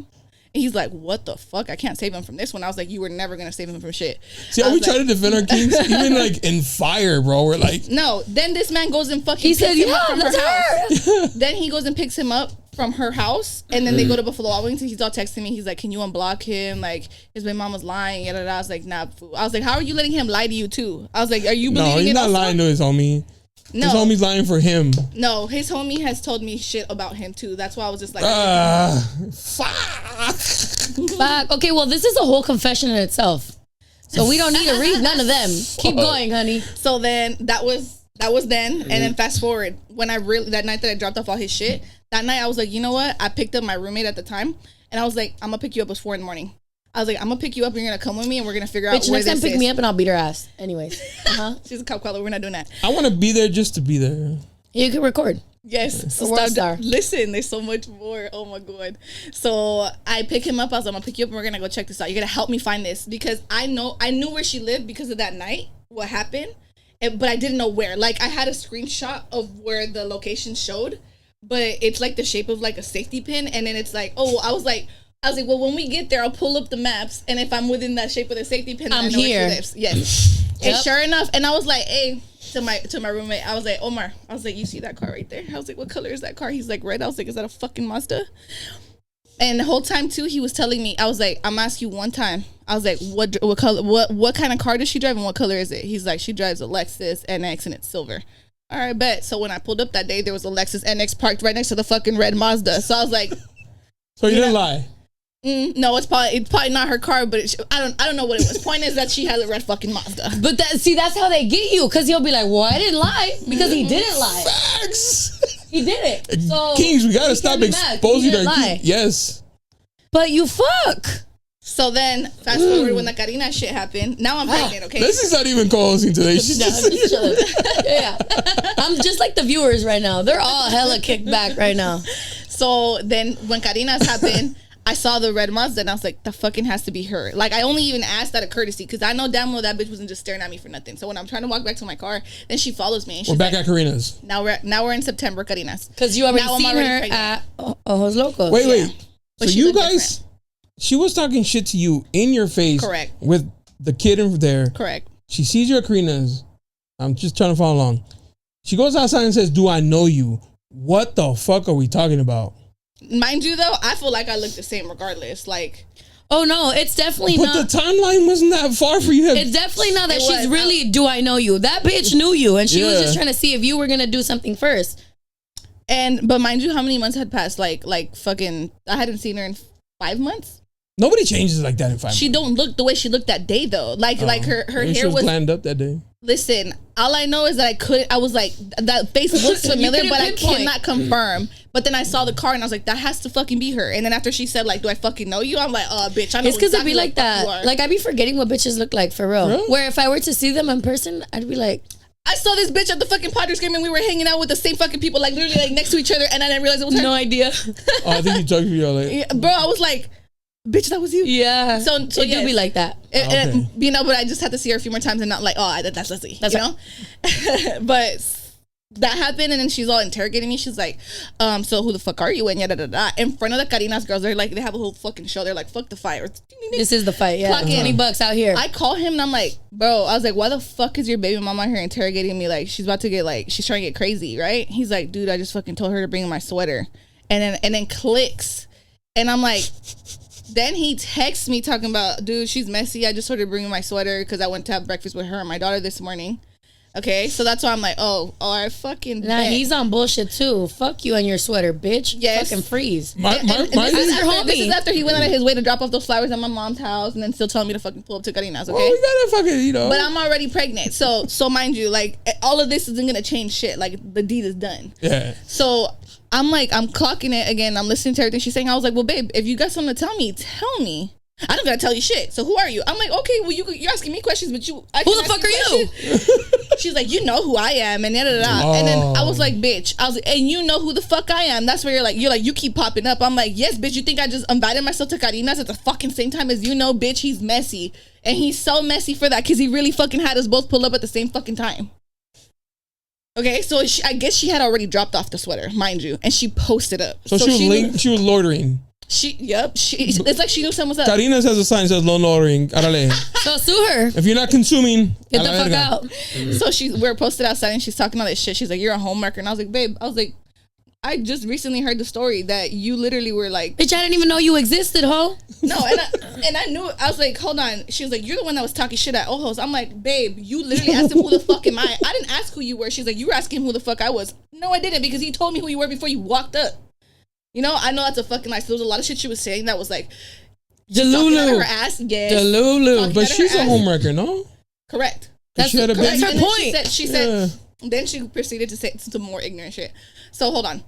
And he's like, what the fuck? I can't save him from this one. I was like, you were never gonna save him from shit. See how we try to defend our kings, even like in fire, bro. We're like, no. Then this man goes and fucking. He said, him up yeah, from that's her her. house. Then he goes and picks him up from her house, and then they go to Buffalo Wild Wings, and he's all texting me. He's like, can you unblock him? Like, his baby mama's lying. Yada, yada. I was like, nah, fool. I was like, how are you letting him lie to you too? I was like, are you believing no, he's it not also? lying to his homie. No. His homie's lying for him. No, his homie has told me shit about him too. That's why I was just like, fuck. Fuck. Okay, well, this is a whole confession in itself. So we don't need to read none of them. Keep going, honey. So then that was then, and then fast forward when that night that I dropped off all his shit. That night I was like, you know what? I picked up my roommate at the time, and I was like, I'm gonna pick you up. It was 4 a.m. I was like, I'm gonna pick you up. And you're gonna come with me, and we're gonna figure out Bitch, where next time this pick is. me up and I'll beat her ass. Anyways. She's a cop caller. We're not doing that. I want to be there just to be there. You can record. Yes. So world star. Listen, there's so much more. Oh my God. So I pick him up. I was like, I'm gonna pick you up, and we're gonna go check this out. You're gonna help me find this, because I knew where she lived because of that night. What happened? But I didn't know where. Like, I had a screenshot of where the location showed, but it's like the shape of like a safety pin, and then it's like, oh, I was like, well, when we get there, I'll pull up the maps, and if I'm within that shape of the safety pin, then I know here. where she lives. Yes. Yep. And sure enough, and I was like, hey, to my roommate, I was like, Omar, I was like, you see that car right there? I was like, what color is that car? He's like, red. I was like, is that a fucking Mazda? And the whole time too, he was telling me, I was like, I'm asking you one time. I was like, what color, what kind of car does she drive, and what color is it? He's like, she drives a Lexus NX and it's silver. All right, bet. So when I pulled up that day, there was a Lexus NX parked right next to the fucking red Mazda. So I was like, so you didn't lie. No, it's probably not her car, but I don't know what it was. Point is that she has a red fucking Mazda. But that's how they get you, because he'll be like, well, I didn't lie, because he didn't lie. Facts. He did it. So Kings, we gotta stop exposing our lie. Yes. But you fuck. So then, fast forward when the Karina shit happened. Now I'm pregnant, okay? This is not even co-hosting today. She's No, just just chilling. Yeah. I'm just like the viewers right now. They're all hella kicked back right now. So then when Karina's happened, I saw the red Mazda, and I was like, the fucking has to be her. Like, I only even asked out of courtesy, because I know damn well that bitch wasn't just staring at me for nothing. So when I'm trying to walk back to my car, then she follows me. And she's we're back like, at Karina's. Now we're in September, Karina's. Because you already Now I'm seen already her pregnant. at Ojos Locos. Wait. But So she you looked guys, she was talking shit to you in your face. Correct. With the kid in there. Correct. She sees you at Karina's. I'm just trying to follow along. She goes outside and says, do I know you? What the fuck are we talking about? Mind you, though, I feel like I look the same regardless. Like, Oh no, it's definitely But not. the timeline wasn't that far for you. It's definitely not that It she's was. really, do I know you? That bitch knew you, and she was Yeah. just trying to see if you were gonna do something first. but mind you, how many months had passed? Like fucking, I hadn't seen her in 5 months. Nobody changes like that in 5 months. She don't look the way she looked that day though. Like her Maybe she hair was. glammed up that day. Listen, all I know is that I was like, that face looks familiar, couldn't but I pinpoint. cannot confirm. But then I saw the car and I was like, that has to fucking be her. And then after she said like, do I fucking know you? I'm like, oh bitch, I know. It's because exactly I be like what the fuck you that. are. Like I be forgetting what bitches look like for real. Really? Where if I were to see them in person, I'd be like, I saw this bitch at the fucking Padres game and we were hanging out with the same fucking people, like literally like next to each other, and I didn't realize it was her. no idea. Oh, I think you talked to me like, Yeah, bro, I was like, bitch, that was you. Yeah. So it yes. do be like that. And, you know, but I just had to see her a few more times and not like, oh, that's Leslie. That's you know? But that happened, and then she's all interrogating me. She's like, so who the fuck are you? And yada da da. In front of the Karina's girls, they're like, they have a whole fucking show. They're like, fuck the fight. Or, This is the fight. Yeah. Clock in. $20 out here. I call him and I'm like, bro, I was like, why the fuck is your baby mama here interrogating me? Like, she's about to get like, she's trying to get crazy, right? He's like, dude, I just fucking told her to bring my sweater. And then clicks. And I'm like, then he texts me talking about, dude, she's messy. I just told her to bring my sweater because I went to have breakfast with her and my daughter this morning. Okay, so that's why I'm like, I fucking Nah, bet. he's on bullshit too. Fuck you and your sweater, bitch. Yes. Fucking freeze. This is after he went out of his way to drop off those flowers at my mom's house and then still telling me to fucking pull up to Karina's, okay? Well, we gotta fucking, But I'm already pregnant. So mind you, like, all of this isn't gonna change shit. Like, the deed is done. Yeah. So I'm like, I'm clocking it again. I'm listening to everything she's saying. I was like, well, babe, if you got something to tell me. I don't gotta tell you shit. So who are you? I'm like, okay, well, you're asking me questions, but who the fuck are you? She's like, you know who I am, and da da da. And then I was like, bitch, and you know who the fuck I am. That's where you're like, you keep popping up. I'm like, yes, bitch. You think I just invited myself to Karina's at the fucking same time as you know, bitch? He's messy, and he's so messy for that because he really fucking had us both pull up at the same fucking time. Okay, so I guess she had already dropped off the sweater, mind you, and she posted up. So she was loitering. It's like she knew someone was up. Karina's has a sign that says no loitering. Arale. So sue her. If you're not consuming, get the fuck out. So we're posted outside and she's talking all this shit. She's like, you're a homewrecker. And I was like, babe, I just recently heard the story that you literally were like, bitch, I didn't even know you existed, ho. No, and I knew. I was like, hold on. She was like, you're the one that was talking shit at Ojos. I'm like, babe, you literally asked him who the fuck am I? I didn't ask who you were. She's like, you were asking him who the fuck I was. No, I didn't, because he told me who you were before you walked up. You know, I know that's a fucking lie. So there was a lot of shit she was saying that was like, Delulu. Her ass, yes. Delulu. But she's a homewrecker, no? Correct. That's her point. She said, then she proceeded to say some more ignorant shit. So hold on.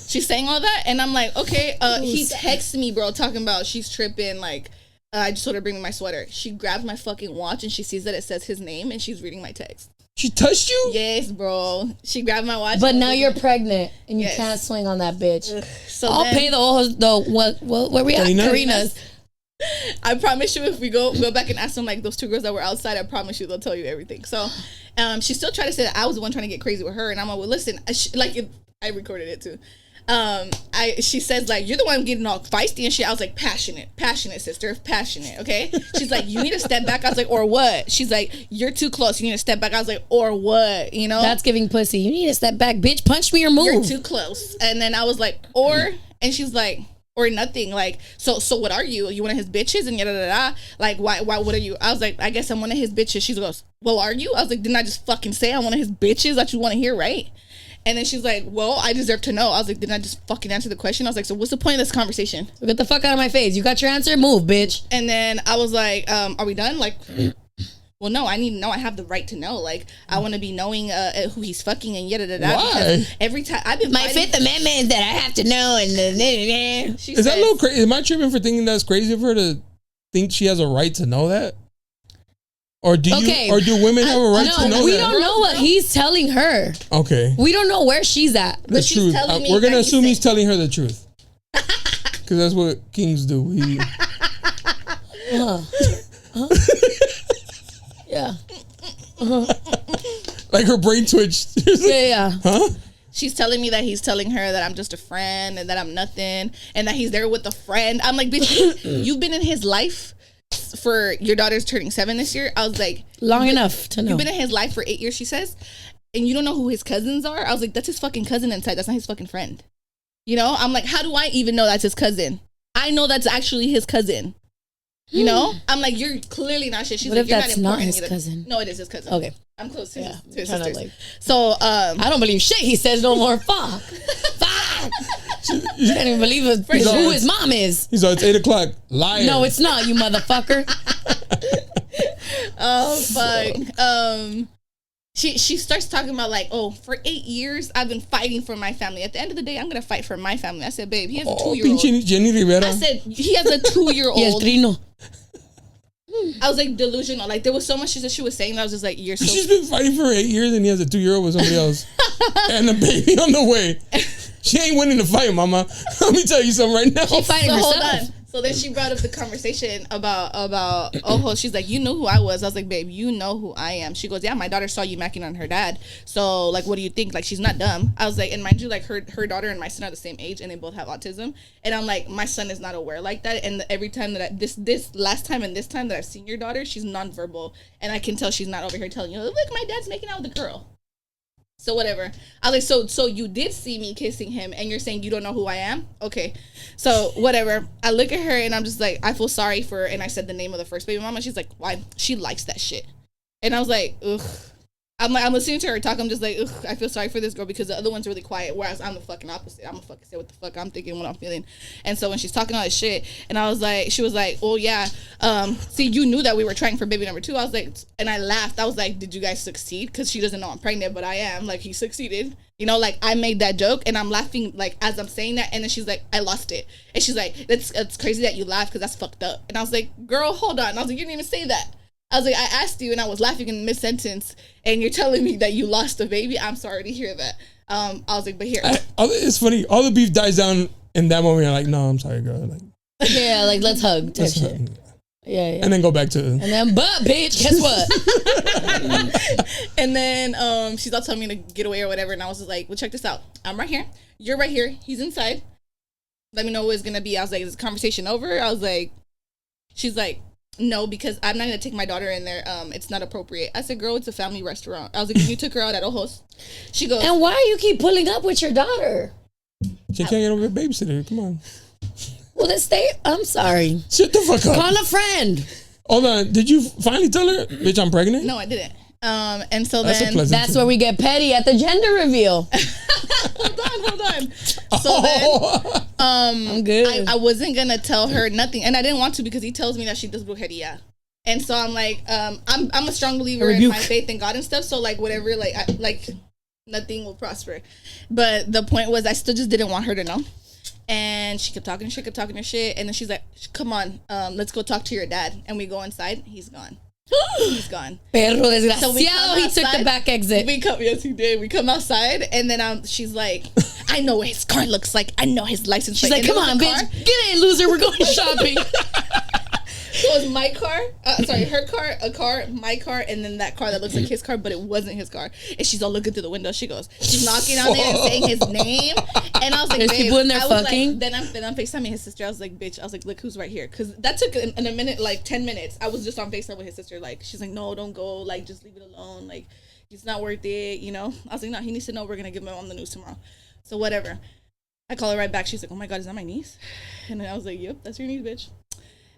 She's saying all that, and I'm like, okay. He texts me, bro, talking about she's tripping. Like, I just told her to bring me my sweater. She grabs my fucking watch, and she sees that it says his name, and she's reading my text. She touched you? Yes, bro. She grabbed my watch. But now you're pregnant, and you can't swing on that bitch. So I'll pay where we at? Karina's. I promise you, if we go back and ask them, like, those two girls that were outside, I promise you they'll tell you everything. So, she still tried to say that I was the one trying to get crazy with her, and I'm like, well, listen, I recorded it too. She says, like, you're the one getting all feisty and shit. I was like, passionate sister, passionate. Okay. She's like, you need to step back. I was like, or what? She's like, you're too close, you need to step back. I was like, or what? You know, that's giving pussy. You need to step back, bitch. Punch me or move. You're too close. And then I was like, and she's like, or nothing. Like, so what are you? You one of his bitches? And yada da da. Like, why? What are you? I was like, I guess I'm one of his bitches. She goes, well, are you? I was like, didn't I just fucking say I'm one of his bitches? That you want to hear, right? And then she's like, well, I deserve to know. I was like, didn't I just fucking answer the question? I was like, so what's the point of this conversation? So get the fuck out of my face. You got your answer? Move, bitch. And then I was like, are we done? Like, well, no, I need to know. I have the right to know. Like, I want to be knowing who he's fucking and yada da da. Why? Every time I've been my Fifth Amendment is that I have to know. And is that a little crazy? Am I tripping for thinking that's crazy for her to think she has a right to know that? Or do women have a right to know that? We don't know what he's telling her. Okay. We don't know where she's at. The truth. We're going to assume he's telling her the truth. Because that's what kings do. Yeah. Like her brain twitched. Yeah. Huh? She's telling me that he's telling her that I'm just a friend and that I'm nothing and that he's there with a friend. I'm like, bitch, you've been in his life for your daughter's turning 7 this year. I was like, long enough to know. You've been in his life for 8 years, she says, and you don't know who his cousins are. I was like, that's his fucking cousin inside. That's not his fucking friend. You know, I'm like, how do I even know that's his cousin? I know that's actually his cousin. You know, I'm like, you're clearly not shit. She's what like, if you're that's not his cousin? No, it is his cousin. Okay, I'm close to his sisters. Like, so I don't believe shit he says no more. Fuck. You can't even believe who his mom is. He's like, it's 8:00. Liar. No, it's not, you motherfucker. Oh fuck. She starts talking about like, oh, for 8 years I've been fighting for my family. At the end of the day, I'm gonna fight for my family. I said, babe, he has a 2-year-old. Jenny Rivera. I said he has a 2-year-old. Yes, Trino. I was like delusional. Like there was so much that she was saying that I was just like, you're so. She's been fighting for 8 years and he has a 2-year-old with somebody else and a baby on the way. She ain't winning the fight, mama. Let me tell you something right now. She's fighting herself. Hold on. So then she brought up the conversation about she's like, you know who I was. I was like, babe, you know who I am. She goes, yeah, my daughter saw you macking on her dad. So like, what do you think? Like, she's not dumb. I was like, and mind you, like her daughter and my son are the same age and they both have autism. And I'm like, my son is not aware like that. And every time that this last time and this time that I've seen your daughter, she's nonverbal. And I can tell she's not over here telling you, look, my dad's making out with a girl. So whatever. I was like, so you did see me kissing him and you're saying you don't know who I am? Okay. So whatever. I look at her and I'm just like, I feel sorry for her. And I said the name of the first baby mama. She's like, why? She likes that shit. And I was like, ugh. I'm listening to her talk. I'm just like, ugh, I feel sorry for this girl because the other one's really quiet. Whereas I'm the fucking opposite. I'm gonna fucking say what the fuck I'm thinking, what I'm feeling. And so when she's talking all this shit, and she was like, oh yeah, see, you knew that we were trying for baby number 2. I was like, and I laughed. I was like, did you guys succeed? Because she doesn't know I'm pregnant, but I am. Like, he succeeded. You know, like, I made that joke, and I'm laughing, like, as I'm saying that, and then she's like, I lost it. And she's like, it's crazy that you laugh because that's fucked up. And I was like, girl, hold on. I was like, you didn't even say that. I was like, I asked you, and I was laughing in mid-sentence, and you're telling me that you lost a baby? I'm sorry to hear that. I was like, but here. It's funny. All the beef dies down in that moment. You're like, no, I'm sorry, girl. Like, yeah, like, let's hug type shit. Hug. Yeah. And then go back to... And then, but, bitch, guess what? And then she's all telling me to get away or whatever, and I was just like, well, check this out. I'm right here. You're right here. He's inside. Let me know what it's going to be. I was like, is the conversation over? I was like... She's like... No, because I'm not going to take my daughter in there. It's not appropriate. I said, girl, it's a family restaurant. I was like, you took her out at Ojos. She goes... And why you keep pulling up with your daughter? She can't get over a babysitter. Come on. Well, then stay... I'm sorry. Shut the fuck up. Call a friend. Hold on. Did you finally tell her, bitch, I'm pregnant? No, I didn't. And so that's where we get petty at the gender reveal. Hold on. So then, I'm good. I wasn't gonna tell her nothing, and I didn't want to because he tells me that she does brujeria, and so I'm like, I'm a strong believer in my faith in God and stuff. So like whatever, like nothing will prosper. But the point was, I still just didn't want her to know. And she kept talking her shit, and then she's like, come on, let's go talk to your dad. And we go inside. He's gone. He's gone. Perro desgraciado. So he took the back exit. Yes, he did. We come outside, and then she's like, I know what his car looks like. I know his license plate. She's like, come on, bitch. Get in, loser. We're going shopping. So it was my car, her car, a car, my car, and then that car that looks like his car, but it wasn't his car. And she's all looking through the window. She goes, she's knocking on it and saying his name. And I was like, there's people in there fucking. Like, then I'm FaceTiming his sister. I was like, bitch, look who's right here. Because that took in a minute, like 10 minutes. I was just on FaceTime with his sister. Like, she's like, no, don't go. Like, just leave it alone. Like, it's not worth it, you know? I was like, no, he needs to know we're going to give him on the news tomorrow. So whatever. I call her right back. She's like, oh my God, is that my niece? And then I was like, yep, that's your niece, bitch.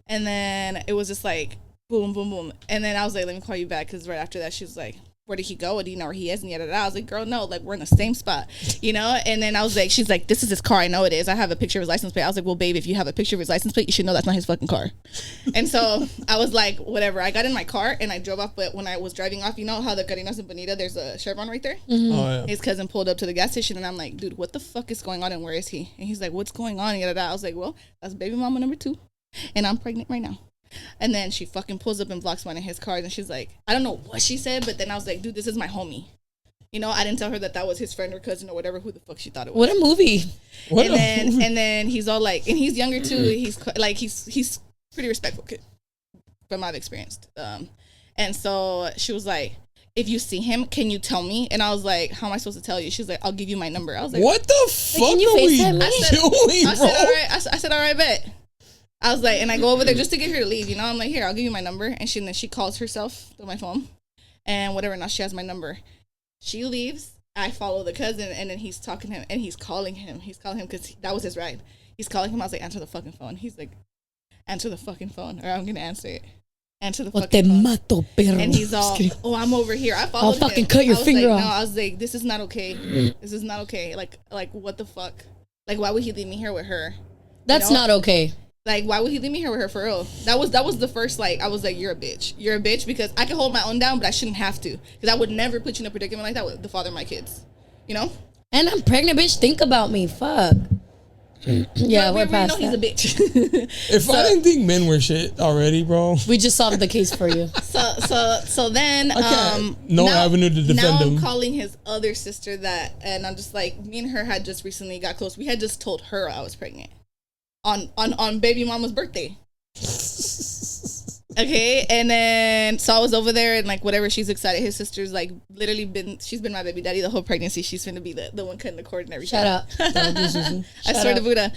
And then it was just like, boom, boom, boom. And then I was like, let me call you back. Because right after that, she was like, where did he go? Do you know where he is? And yada, yada. I was like, girl, no, like, we're in the same spot, you know? And then I was like, she's like, this is his car. I know it is. I have a picture of his license plate. I was like, well, babe, if you have a picture of his license plate, you should know that's not his fucking car. And so I was like, whatever. I got in my car and I drove off. But when I was driving off, you know how the Carinas and Bonita, there's a Chevron right there? Mm-hmm. Oh, yeah. His cousin pulled up to the gas station and I'm like, dude, what the fuck is going on and where is he? And he's like, what's going on? And yada, yada. I was like, well, that's baby mama number 2 and I'm pregnant right now. And then she fucking pulls up and blocks one of his cars. And she's like, I don't know what she said, but then I was like, dude, this is my homie. You know, I didn't tell her that was his friend or cousin or whatever, who the fuck she thought it was. What a movie. And then he's all like, and he's younger too. He's pretty respectful kid from what I've experienced. And so she was like, if you see him, can you tell me? And I was like, how am I supposed to tell you? She's like, I'll give you my number. I was like, what the fuck can you are we FaceTime me? I said, all right. I said, all right, bet. I was like, and I go over there just to get her to leave, you know? I'm like, here, I'll give you my number. And then she calls herself through my phone and whatever. Now she has my number. She leaves. I follow the cousin, and then he's talking to him, and he's calling him. He's calling him because that was his ride. He's calling him. I was like, answer the fucking phone. He's like, answer the fucking phone, or I'm going to answer it. Answer the fucking phone. Mato, perro. And he's all, oh, I'm over here. I followed him. I'll fucking cut your finger off. No, I was like, this is not okay. This is not okay. Like what the fuck? Like, why would he leave me here with her? That's not okay. Like, why would he leave me here with her for real? That was the first, like, I was like, you're a bitch. You're a bitch because I can hold my own down, but I shouldn't have to. Because I would never put you in a predicament like that with the father of my kids. You know? And I'm pregnant, bitch. Think about me. Fuck. Yeah, we're past that. He's a bitch. If I didn't think men were shit already, bro. We just solved the case for you. So then, no avenue to defend now him. I'm calling his other sister and I'm just like, me and her had just recently got close. We had just told her I was pregnant. On baby mama's birthday. Okay, and then so I was over there and like whatever, she's excited. His sister's like literally she's been my baby daddy the whole pregnancy. She's finna be the one cutting the cord and everything. Shut up. I swear to Buddha.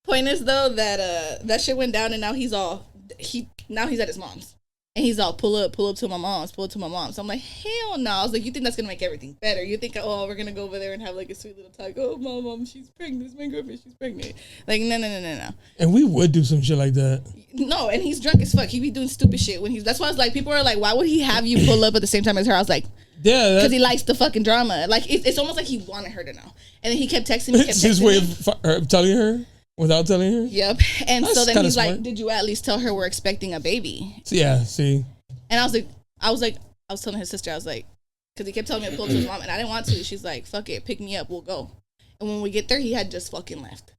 Point is though that shit went down and now he's at his mom's. And he's all pull up to my mom's, So I'm like, hell no. I was like, you think that's going to make everything better? You think, oh, we're going to go over there and have like a sweet little talk. Oh, mom, she's pregnant. It's my girlfriend. She's pregnant. Like, no. And we would do some shit like that. No, and he's drunk as fuck. He be doing stupid shit when he's. That's why I was like, people are like, why would he have you pull up at the same time as her? I was like, yeah, because he likes the fucking drama. Like it's almost like he wanted her to know. And then he kept texting me. It's his way of telling her without telling her. Yep. And That's so then he's smart. like, did you at least tell her we're expecting a baby? Yeah. See. And I was telling his sister, I was like, because he kept telling me to pull to his mom, and I didn't want to. She's like, fuck it, pick me up, we'll go. And when we get there, he had just fucking left.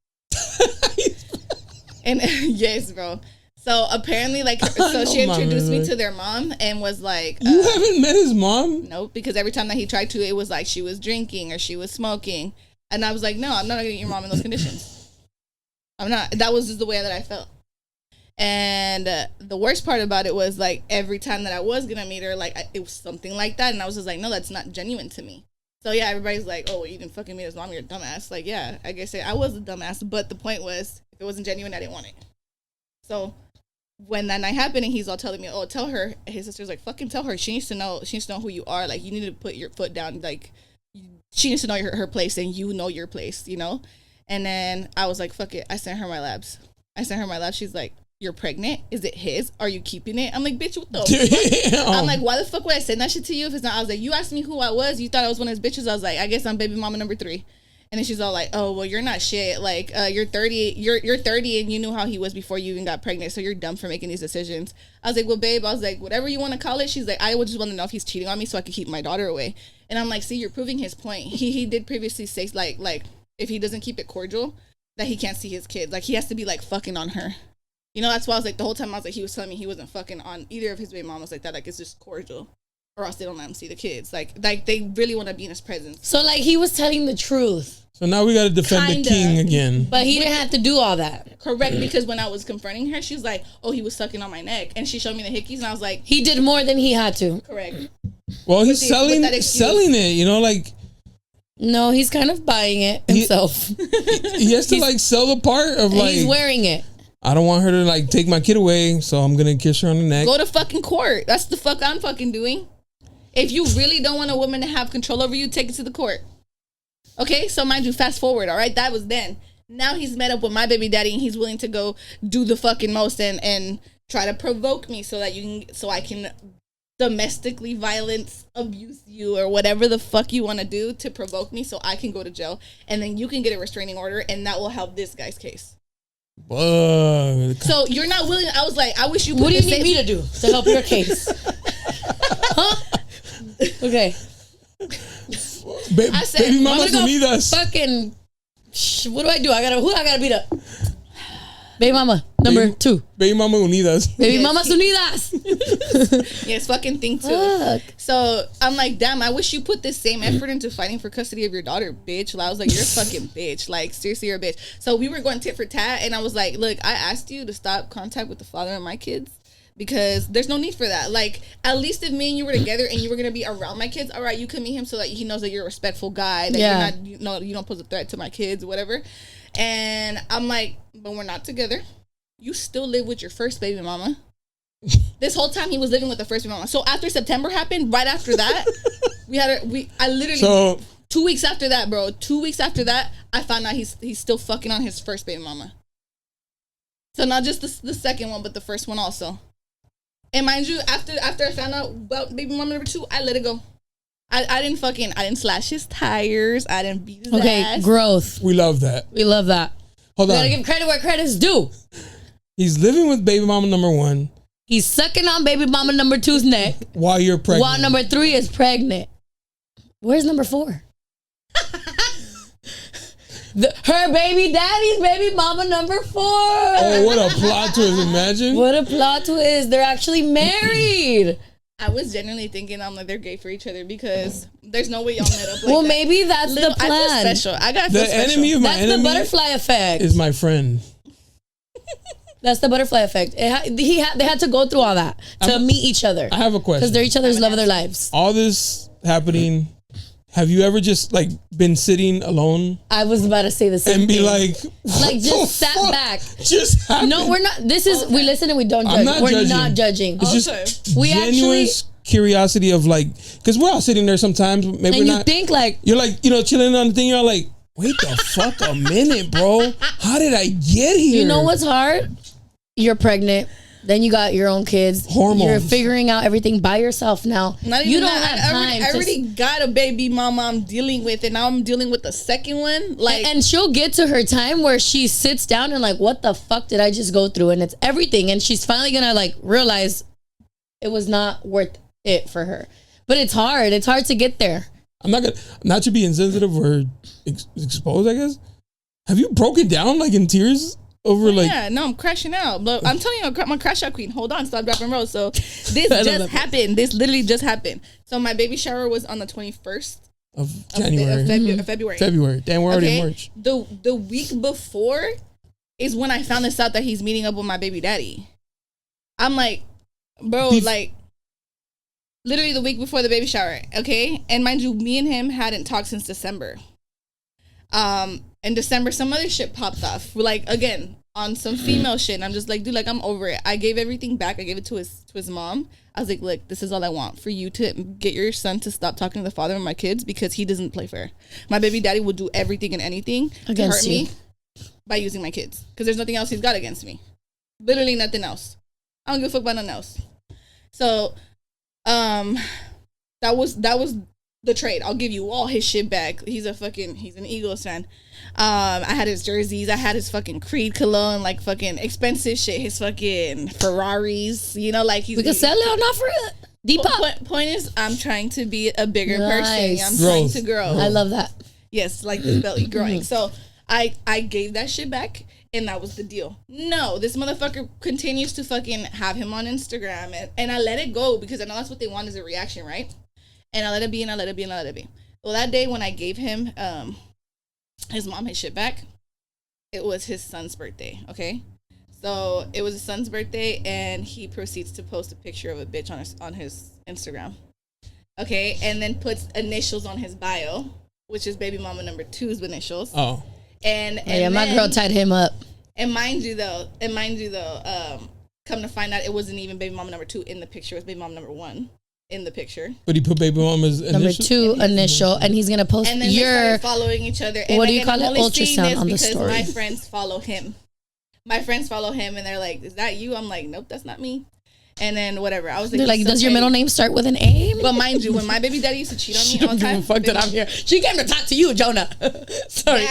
And yes, bro. So apparently, like, so she introduced me to their mom and was like, you haven't met his mom? Nope, because every time that he tried to, it was like she was drinking or she was smoking. And I was like, no, I'm not gonna get your mom in those conditions. I'm not. That was just the way that I felt. And the worst part about it was, like, every time that I was gonna meet her, like, it was something like that. And I was just like, no, that's not genuine to me. So yeah, everybody's like, oh, well, you didn't fucking meet his mom, you're a dumbass. Like, yeah, I guess I was a dumbass. But the point was, if it wasn't genuine, I didn't want it. So when that night happened and he's all telling me, oh, tell her, his sister's like, fucking tell her. She needs to know who you are. Like, you need to put your foot down. Like, she needs to know her place and you know your place, you know? And then I was like, fuck it. I sent her my labs. She's like, you're pregnant? Is it his? Are you keeping it? I'm like, bitch, what the fuck? I'm like, why the fuck would I send that shit to you if it's not? I was like, you asked me who I was. You thought I was one of his bitches. I was like, I guess I'm baby mama number 3. And then she's all like, oh, well, you're not shit. Like, you're 30. You're 30 and you knew how he was before you even got pregnant. So you're dumb for making these decisions. I was like, well, babe, I was like, whatever you want to call it. She's like, I would just want to know if he's cheating on me so I could keep my daughter away. And I'm like, see, you're proving his point. He did previously say, like, if he doesn't keep it cordial, that he can't see his kids. Like, he has to be, like, fucking on her. You know, that's why I was like, the whole time I was like, he was telling me he wasn't fucking on either of his baby mamas like that. Like, it's just cordial. Or else they don't let him see the kids. Like they really want to be in his presence. So, like, he was telling the truth. So now we got to defend the king again. But he didn't have to do all that. Correct, because when I was confronting her, she's like, oh, he was sucking on my neck. And she showed me the hickeys, and I was like... He did more than he had to. Correct. Well, he's selling it, you know, like... No, he's kind of buying it himself. He has to, like, sell the part of, like... He's wearing it. I don't want her to, like, take my kid away, so I'm going to kiss her on the neck. Go to fucking court. That's the fuck I'm fucking doing. If you really don't want a woman to have control over you, take it to the court. Okay? So mind you, fast forward, all right? That was then. Now he's met up with my baby daddy and he's willing to go do the fucking most and try to provoke me so I can domestically violence abuse you or whatever the fuck you want to do to provoke me so I can go to jail and then you can get a restraining order and that will help this guy's case. So you're not willing. I was like, I wish you put What do you need me to do to help your case? Huh? Okay. I said, baby mamas unidas. Fucking. What do? Who I gotta beat up? Baby mama number 2. Baby mama unidas. Baby mamas unidas. Yes, fucking thing too. Fuck. So I'm like, damn, I wish you put this same effort into fighting for custody of your daughter, bitch. Like, I was like, you're a fucking bitch. Like, seriously, you're a bitch. So we were going tit for tat, and I was like, look, I asked you to stop contact with the father of my kids because there's no need for that. Like, at least if me and you were together and you were gonna be around my kids, all right, you can meet him so that he knows that you're a respectful guy, that you're not, you don't pose a threat to my kids, or whatever. And I'm like, but we're not together. You still live with your first baby mama. This whole time he was living with the first baby mama. So after September happened, right after that, I literally 2 weeks after that, bro. 2 weeks after that, I found out he's still fucking on his first baby mama. So not just the second one, but the first one also. And mind you, after I found out about baby mama number 2, I let it go. I didn't slash his tires. I didn't beat his ass. Okay, growth. We love that. We love that. Hold on. Gotta give credit where credit's due. He's living with baby mama number 1. He's sucking on baby mama number 2's neck. While you're pregnant. While number 3 is pregnant. Where's number 4? Her baby daddy's baby mama number 4. Oh, what a plot twist. Imagine. What a plot twist. They're actually married. I was genuinely thinking they're gay for each other because there's no way y'all met up like well, that. Maybe that's the plan. I feel special. I got the enemy of my that's enemy. The butterfly effect. Is my friend. That's the butterfly effect. They had to go through all that to meet each other. I have a question. Because they're each other's love of their lives. All this happening, have you ever just like been sitting alone? I was about to say the same and be thing. like just sat back. Just happened. No, we're not. This is we listen and we don't judge. We're not judging. It's just genuine curiosity of like, because we're all sitting there sometimes. Maybe and we're you not. Think like you're like chilling on the thing. You're like, wait the fuck a minute, bro. How did I get here? You know what's hard? you're pregnant. Then you got your own kids. Hormones. You're figuring out everything by yourself now. You don't have time. I already got a baby mama I'm dealing with, and now I'm dealing with the second one. Like, and she'll get to her time where she sits down and like, what the fuck did I just go through? And it's everything. And she's finally gonna like realize it was not worth it for her. But it's hard. It's hard to get there. I'm not to be insensitive or exposed, I guess. Have you broken down like in tears? Yeah, no, I'm crashing out. But I'm telling you, I'm a crash out queen. Hold on, stop, drop, and roll. So this just happened. This literally just happened. So my baby shower was on the 21st of January. February. February. Damn, we're already in March. The week before is when I found this out that he's meeting up with my baby daddy. I'm like, bro, like literally the week before the baby shower. Okay, and mind you, me and him hadn't talked since December. In December, some other shit popped off. Like, again, on some female shit. And I'm just like, dude, like, I'm over it. I gave everything back. I gave it to his mom. I was like, look, this is all I want. For you to get your son to stop talking to the father of my kids because he doesn't play fair. My baby daddy will do everything and anything to hurt me by using my kids. Because there's nothing else he's got against me. Literally nothing else. I don't give a fuck about nothing else. So, that was the trade. I'll give you all his shit back. He's an Eagles fan. I had his jerseys. I had his fucking Creed cologne, like fucking expensive shit. His fucking Ferraris, you know, like we can sell it or not for it. Depop. Point is, I'm trying to be a bigger person. I'm trying to grow. I love that. Yes, like this belly growing. So I gave that shit back, and that was the deal. No, this motherfucker continues to fucking have him on Instagram, and I let it go because I know that's what they want is a reaction, right? And I let it be, and I let it be, and I let it be. Well, that day when I gave him his mom his shit back, it was his son's birthday, okay? So it was his son's birthday, and he proceeds to post a picture of a bitch on his Instagram, okay? And then puts initials on his bio, which is baby mama number 2's initials. Oh. And yeah, my girl tied him up. And mind you though, come to find out it wasn't even baby mama number 2 in the picture. It was baby mama number 1 in the picture. But he put baby mama's number 2 initial, and he's gonna post and then they started following each other. And what do you call it? Ultrasound on the because story. My friends follow him. And they're like, "Is that you?" I'm like, "Nope, that's not me." And then whatever, I was like, they're like, "Does your middle name start with an A?" But mind you, when my baby daddy used to cheat on me all the time, fuck that I'm here. She came to talk to you, Jonah. Sorry,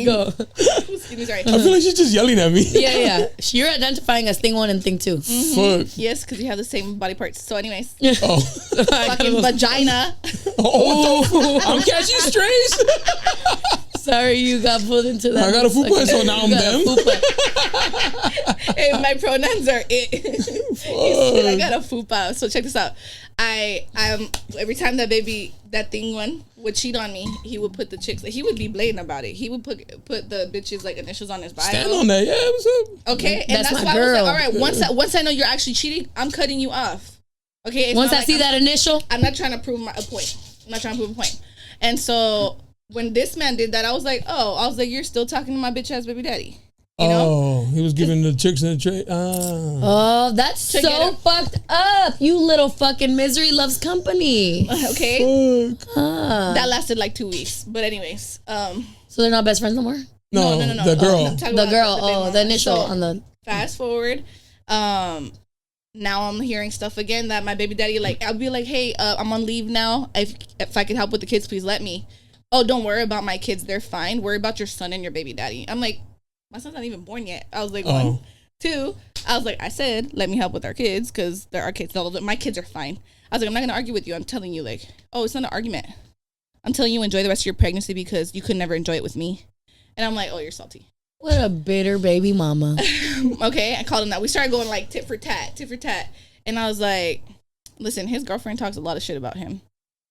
go. Excuse me, sorry. I feel like she's just yelling at me. Yeah. You're identifying as thing 1 and thing 2. Mm-hmm. Fuck. Yes, because you have the same body parts. So, anyways, fucking vagina. Oh, I'm catching strays. Sorry, you got pulled into that. I got a fupa, so now I'm them. Hey, my pronouns are it. He said I got a fupa. So check this out. I every time that thing one would cheat on me, he would put the chicks. He would be blatant about it. He would put the bitches like initials on his bio. Stand on that, yeah. What's up? Okay, and that's why girl. I was like, all right. Once I know you're actually cheating, I'm cutting you off. Okay. Once I see that initial, I'm not trying to prove a point. I'm not trying to prove a point. And so when this man did that, I was like, you're still talking to my bitch ass baby daddy. You know? He was giving the chicks in the tray. Oh, that's so fucked up. You little fucking misery loves company. Okay. That lasted like 2 weeks. But anyways. So they're not best friends no more? No. The girl. The girl. The initial on the. Fast forward. Now I'm hearing stuff again that my baby daddy, like, I'll be like, hey, I'm on leave now. If I could help with the kids, please let me. Oh, don't worry about my kids. They're fine. Worry about your son and your baby daddy. I'm like, my son's not even born yet. I was like, 1, 2. I was like, I said, let me help with our kids because they're our kids. My kids are fine. I was like, I'm not going to argue with you. I'm telling you, like, it's not an argument. I'm telling you, enjoy the rest of your pregnancy because you could never enjoy it with me. And I'm like, oh, you're salty. What a bitter baby mama. Okay, I called him that. We started going like tit for tat. And I was like, listen, his girlfriend talks a lot of shit about him.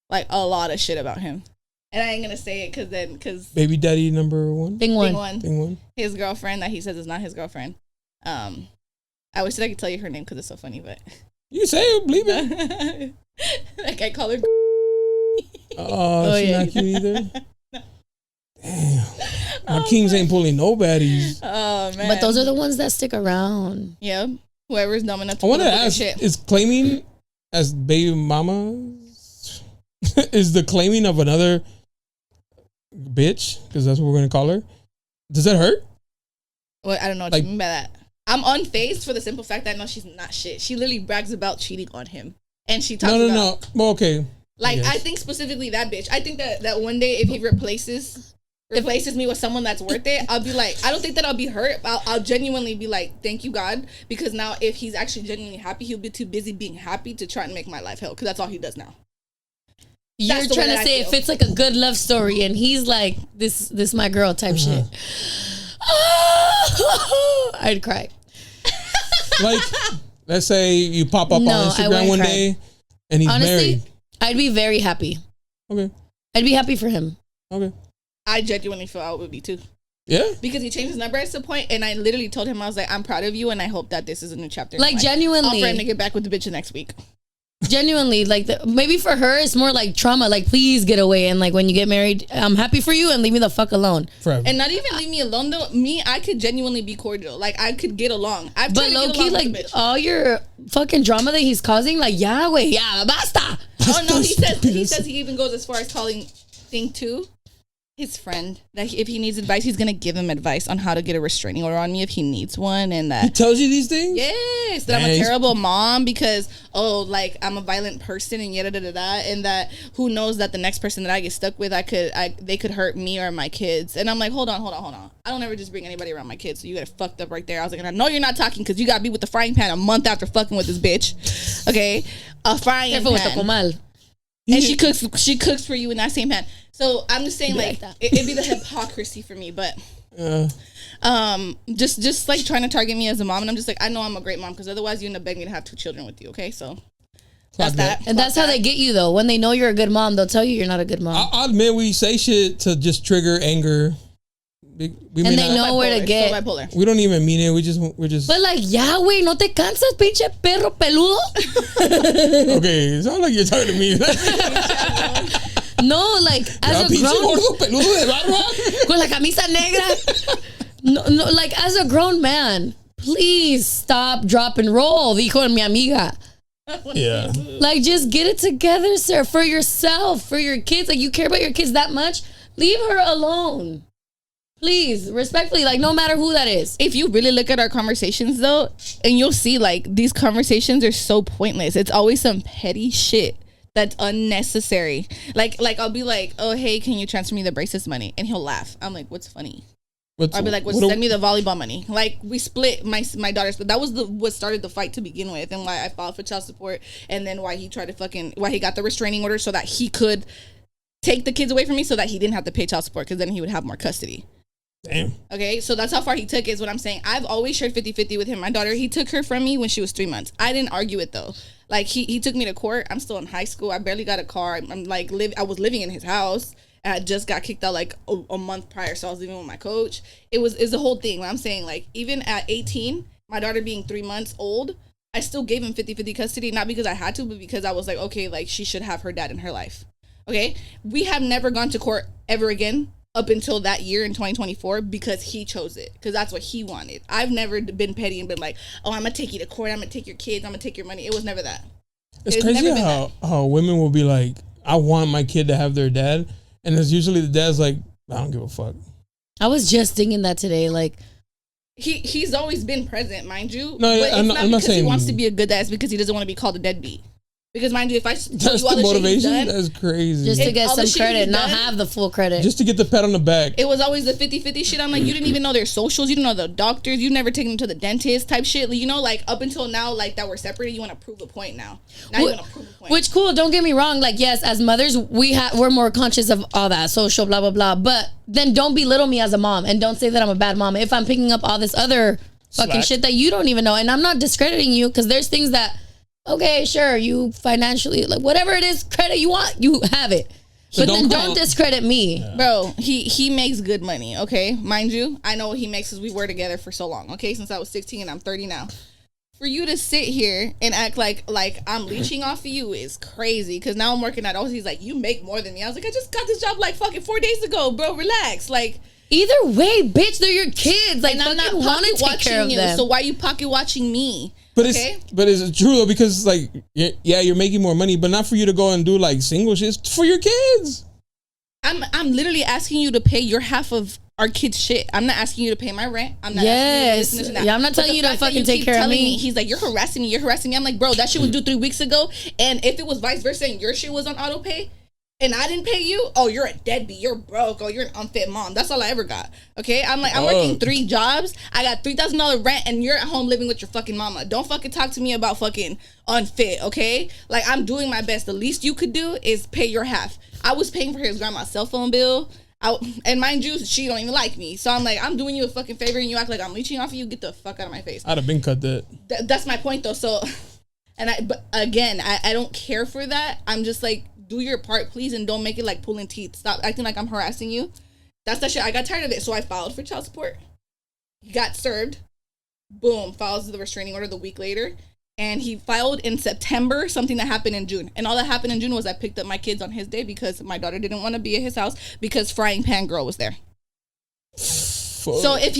Like, a lot of shit about him. And I ain't gonna say it because baby daddy number 1. Thing one. His girlfriend that he says is not his girlfriend. I wish that I could tell you her name because it's so funny, but you say it, believe it. Like I call her. She's not cute either. Damn, my kings ain't pulling no baddies. Oh man! But those are the ones that stick around. Yeah, whoever's dumb enough to. I want to ask: is claiming as baby mama is the claiming of another bitch, because that's what we're gonna call her, does that hurt? Well, I don't know what you mean by that. I'm unfazed for the simple fact that I know she's not shit. She literally brags about cheating on him. And she talks about... No. Well, okay. Like, I think specifically that bitch. I think that one day if he replaces me with someone that's worth it, I'll be like, I don't think that I'll be hurt. I'll genuinely be like, thank you, God. Because now if he's actually genuinely happy, he'll be too busy being happy to try and make my life hell. Because that's all he does now. You're trying to say if it's like a good love story and he's like, this my girl type shit. I'd cry. Like, let's say you pop up on Instagram one day and he's married. I'd be very happy. Okay. I'd be happy for him. Okay. I genuinely feel I would be too. Yeah. Because he changed his number at some point, and I literally told him, I was like, I'm proud of you, and I hope that this is a new chapter. Like, genuinely. I'll for him to get back with the bitch next week. Genuinely, like, maybe for her, it's more like trauma. Like, please get away. And, like, when you get married, I'm happy for you and leave me the fuck alone. Forever. And not even leave me alone, though. I could genuinely be cordial. Like, I could get along. But low-key, like, all your fucking drama that he's causing, like, yeah, wait, yeah, basta. Oh, no, he says he even goes as far as calling Thing 2 his friend, that if he needs advice, he's gonna give him advice on how to get a restraining order on me if he needs one, and that he tells you these things. Yes, that I'm a terrible mom because like I'm a violent person and yada da da da, and that who knows that the next person that I get stuck with, they could hurt me or my kids. And I'm like, hold on. I don't ever just bring anybody around my kids, so you got it fucked up right there. I was like, and I know you're not talking because you got me with the frying pan a month after fucking with this bitch. Okay, a frying pan. With the comal. And she cooks for you in that same pan. So I'm just saying, like, it'd be the hypocrisy for me, but just like trying to target me as a mom, and I'm just like, I know I'm a great mom because otherwise you end up begging me to have 2 children with you. Okay, so that's that. And that's how they get you, though. When they know you're a good mom, they'll tell you you're not a good mom. I'll admit we say shit to just trigger anger. And they know where to get. We don't even mean it. We're just. But like, yeah, güey, no te cansas, pinche perro peludo. Okay, it sounds like you're talking to me. No, like as a grown. Gordo peludo de barba. Con la camisa negra. No, like as a grown man, please stop, drop, and roll. Dijo mi amiga. Yeah. Like, just get it together, sir, for yourself, for your kids. Like, you care about your kids that much? Leave her alone. Please, respectfully, like, no matter who that is. If you really look at our conversations, though, and you'll see, like, these conversations are so pointless. It's always some petty shit that's unnecessary. Like I'll be like, oh, hey, can you transfer me the braces money? And he'll laugh. I'm like, what's funny? I'll be like, send me the volleyball money. Like, we split my daughter's, but that was what started the fight to begin with, and why I filed for child support, and then why he tried to why he got the restraining order so that he could take the kids away from me so that he didn't have to pay child support, because then he would have more custody. Damn. Okay, so that's how far he took it, is what I'm saying. I've always shared 50-50 with him. My daughter, he took her from me when she was 3 months. I didn't argue it, though. Like, he took me to court. I'm still in high school. I barely got a car. I'm like, I was living in his house. And I just got kicked out like a month prior, so I was living with my coach. It's the whole thing. What I'm saying, like, even at 18, my daughter being 3 months old, I still gave him 50-50 custody, not because I had to, but because I was like, okay, like, she should have her dad in her life. Okay? We have never gone to court ever again up until that year in 2024 because he chose it, because that's what he wanted. I've never been petty and been like, oh, I'm going to take you to court, I'm going to take your kids, I'm going to take your money. It was never that. It's crazy how women will be like, I want my kid to have their dad, and it's usually the dad's like, I don't give a fuck. I was just thinking that today, like, he's always been present, mind you. No, but I'm not saying he wants to be a good dad. It's because he doesn't want to be called a deadbeat. Because, mind you, if I tell that's you all the motivation. Shit he's done, that's crazy. Just to get some credit, not have the full credit. Just to get the pat on the back. It was always the 50-50 shit. I'm like, you didn't even know their socials. You didn't know the doctors. You've never taken them to the dentist type shit. You know, like, up until now, like, that we're separated, you want to prove a point now. You want to prove a point. Which, cool, don't get me wrong. Like, yes, as mothers, we're more conscious of all that social, blah, blah, blah. But then don't belittle me as a mom, and don't say that I'm a bad mom if I'm picking up all this other fucking shit that you don't even know. And I'm not discrediting you, because there's things that, okay, sure, you financially, like, whatever it is, credit you want, you have it. So but then don't discredit me. Yeah. Bro, he makes good money, okay? Mind you, I know what he makes because we were together for so long, okay? Since I was 16 and I'm 30 now. For you to sit here and act like I'm leeching off of you is crazy, because now I'm working at he's like, you make more than me. I was like, I just got this job like fucking 4 days ago, bro. Relax. Like, either way, bitch, they're your kids. Like, and I'm not pocket watching you, so why are you pocket watching me? But it's true though, because like, yeah, you're making more money, but not for you to go and do like single shit. It's for your kids. I'm literally asking you to pay your half of our kids' shit. I'm not asking you to pay my rent. I'm not asking you to listen to that. Yeah, I'm not telling you to fucking take care of me. He's like, you're harassing me. I'm like, bro, that shit was due 3 weeks ago. And if it was vice versa and your shit was on auto pay and I didn't pay you, oh, you're a deadbeat. You're broke. Oh, you're an unfit mom. That's all I ever got. Okay? I'm like, I'm working 3 jobs. I got $3,000 rent and you're at home living with your fucking mama. Don't fucking talk to me about fucking unfit, okay? Like, I'm doing my best. The least you could do is pay your half. I was paying for his grandma's cell phone bill. And mind you, she don't even like me. So I'm like, I'm doing you a fucking favor and you act like I'm leeching off of you. Get the fuck out of my face. I'd have been cut that. That's my point though. So, but again, I don't care for that. I'm just like, do your part, please, and don't make it like pulling teeth. Stop acting like I'm harassing you. That's that shit. I got tired of it, so I filed for child support. Got served. Boom, files the restraining order the week later. And he filed in September something that happened in June. And all that happened in June was I picked up my kids on his day because my daughter didn't want to be at his house because Frying Pan Girl was there. So if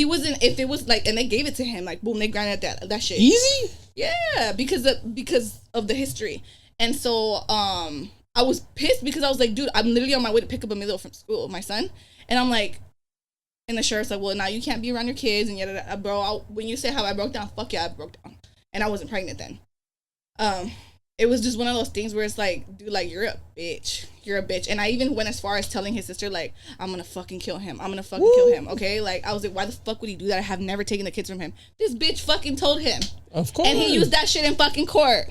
it was like, and they gave it to him, like, boom, they granted that shit. Easy? Yeah, because of the history. And so I was pissed because I was like, dude, I'm literally on my way to pick up Emilio from school, my son. And I'm like, and the sheriff's like, well, now you can't be around your kids. And yada, bro, when you say how I broke down, fuck yeah, I broke down. And I wasn't pregnant then. It was just one of those things where it's like, dude, like, you're a bitch. You're a bitch. And I even went as far as telling his sister, like, I'm going to fucking kill him. I'm going to fucking kill him, okay? Like, I was like, why the fuck would he do that? I have never taken the kids from him. This bitch fucking told him. Of course. And he used that shit in fucking court.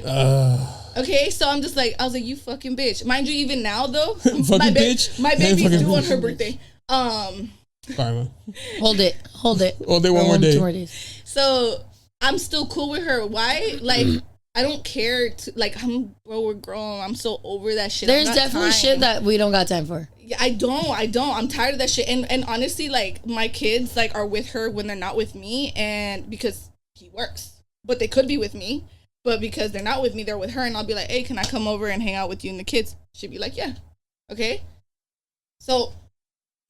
Okay, so I'm just like, I was like, you fucking bitch. Mind you, even now, though, my baby's due on her birthday. Karma. Hold it. Oh, they one more day. 2 more days. So I'm still cool with her. Why? Like, I don't care. We're grown. I'm so over that shit. There's definitely shit that we don't got time for. Yeah, I don't. I'm tired of that shit. And honestly, like, my kids, like, are with her when they're not with me, and because he works. But they could be with me. But because they're not with me, they're with her, and I'll be like, hey, can I come over and hang out with you and the kids? She'd be like, yeah. Okay? So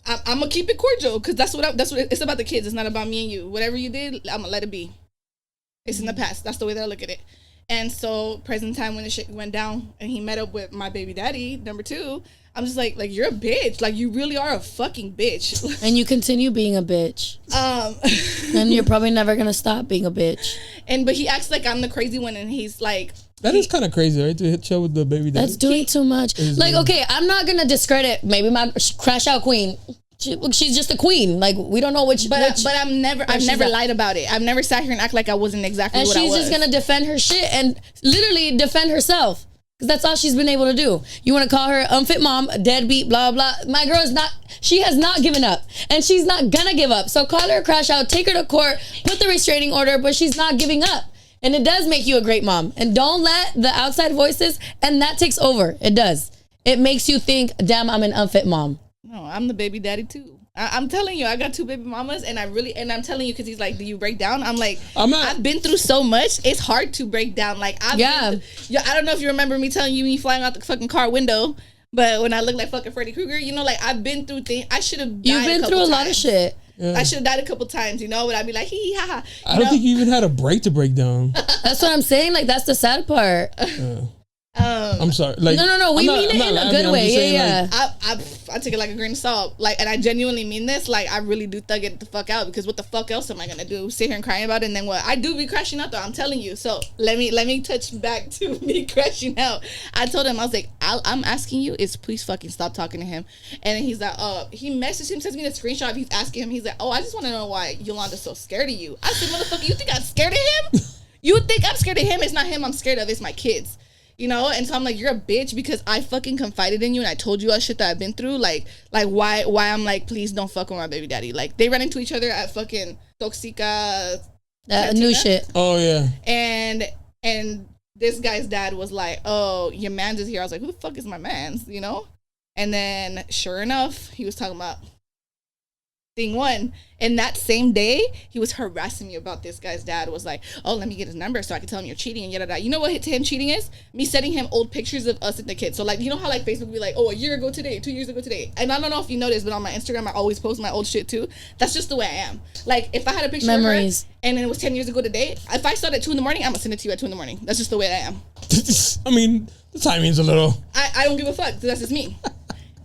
I'm gonna keep it cordial because that's what it's about. The kids. It's not about me and you. Whatever you did, I'm gonna let it be. It's in the past. That's the way that I look at it. And so present time when the shit went down and he met up with my baby daddy, number 2, I'm just like you're a bitch. Like, you really are a fucking bitch. And you continue being a bitch. And you're probably never gonna stop being a bitch. But he acts like I'm the crazy one, and he's like, that is kind of crazy, right? To hit show with the baby daddy. That's doing too much. Like, okay, I'm not gonna discredit maybe my crash out queen. She's just a queen. Like, we don't know which. But I've never lied about it. I've never sat here and act like I wasn't exactly what I was. And she's just gonna defend her shit and literally defend herself. Because that's all she's been able to do. You want to call her unfit mom, deadbeat, blah, blah. My girl she has not given up. And she's not going to give up. So call her a crash out, take her to court, put the restraining order, but she's not giving up. And it does make you a great mom. And don't let the outside voices, and that takes over. It does. It makes you think, damn, I'm an unfit mom. No, I'm the baby daddy too. I'm telling you, I got 2 baby mamas, and I'm telling you, because he's like, do you break down? I'm like, I've been through so much, it's hard to break down. Like, I don't know if you remember me telling you me flying out the fucking car window, but when I look like fucking Freddy Krueger, you know, like, I've been through things. I should have died. You've been through a lot of shit. Yeah. I should have died a couple times, you know, but I'd be like, hee hee ha ha. I don't think you even had a break to break down. That's what I'm saying. Like, that's the sad part. I'm sorry. Like, no. We mean it in a good way. Yeah. I take it like a grain of salt. Like, and I genuinely mean this. Like, I really do thug it the fuck out, because what the fuck else am I gonna do? Sit here and crying about it, and then what? I do be crashing out though. I'm telling you. So let me touch back to me crashing out. I told him, I was like, I'm asking you is please fucking stop talking to him. And then he's like, he messaged him, sends me the screenshot of he's asking him. He's like, I just want to know why Yolanda's so scared of you. I said, motherfucker, you think I'm scared of him? You think I'm scared of him? It's not him I'm scared of. It's my kids. You know, and so I'm like, you're a bitch because I fucking confided in you and I told you all shit that I've been through. Like why I'm like, please don't fuck with my baby daddy. Like, they ran into each other at fucking Toxica. New shit. Oh yeah. And this guy's dad was like, oh, your man's is here. I was like, who the fuck is my man's? You know? And then sure enough, he was talking about thing 1. And that same day, he was harassing me about this guy's dad. Was like, oh, let me get his number so I can tell him you're cheating and yada yada. You know what to him cheating is? Me sending him old pictures of us and the kids. So, like, you know how like Facebook would be like, oh, a year ago today, 2 years ago today. And I don't know if you noticed, but on my Instagram I always post my old shit too. That's just the way I am. Like, if I had a picture of her and it was 10 years ago today, if I start at 2 a.m, I'm gonna send it to you at 2 a.m. That's just the way I am. I mean, the timing's a little. I don't give a fuck. That's just me.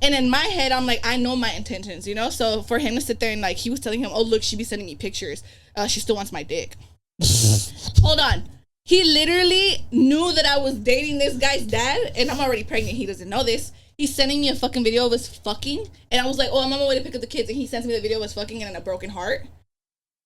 And in my head, I'm like, I know my intentions, you know? So for him to sit there and like, he was telling him, oh, look, she be sending me pictures. She still wants my dick. Hold on. He literally knew that I was dating this guy's dad, and I'm already pregnant. He doesn't know this. He's sending me a fucking video of us fucking. And I was like, oh, I'm on my way to pick up the kids. And he sends me the video of us fucking and then a broken heart.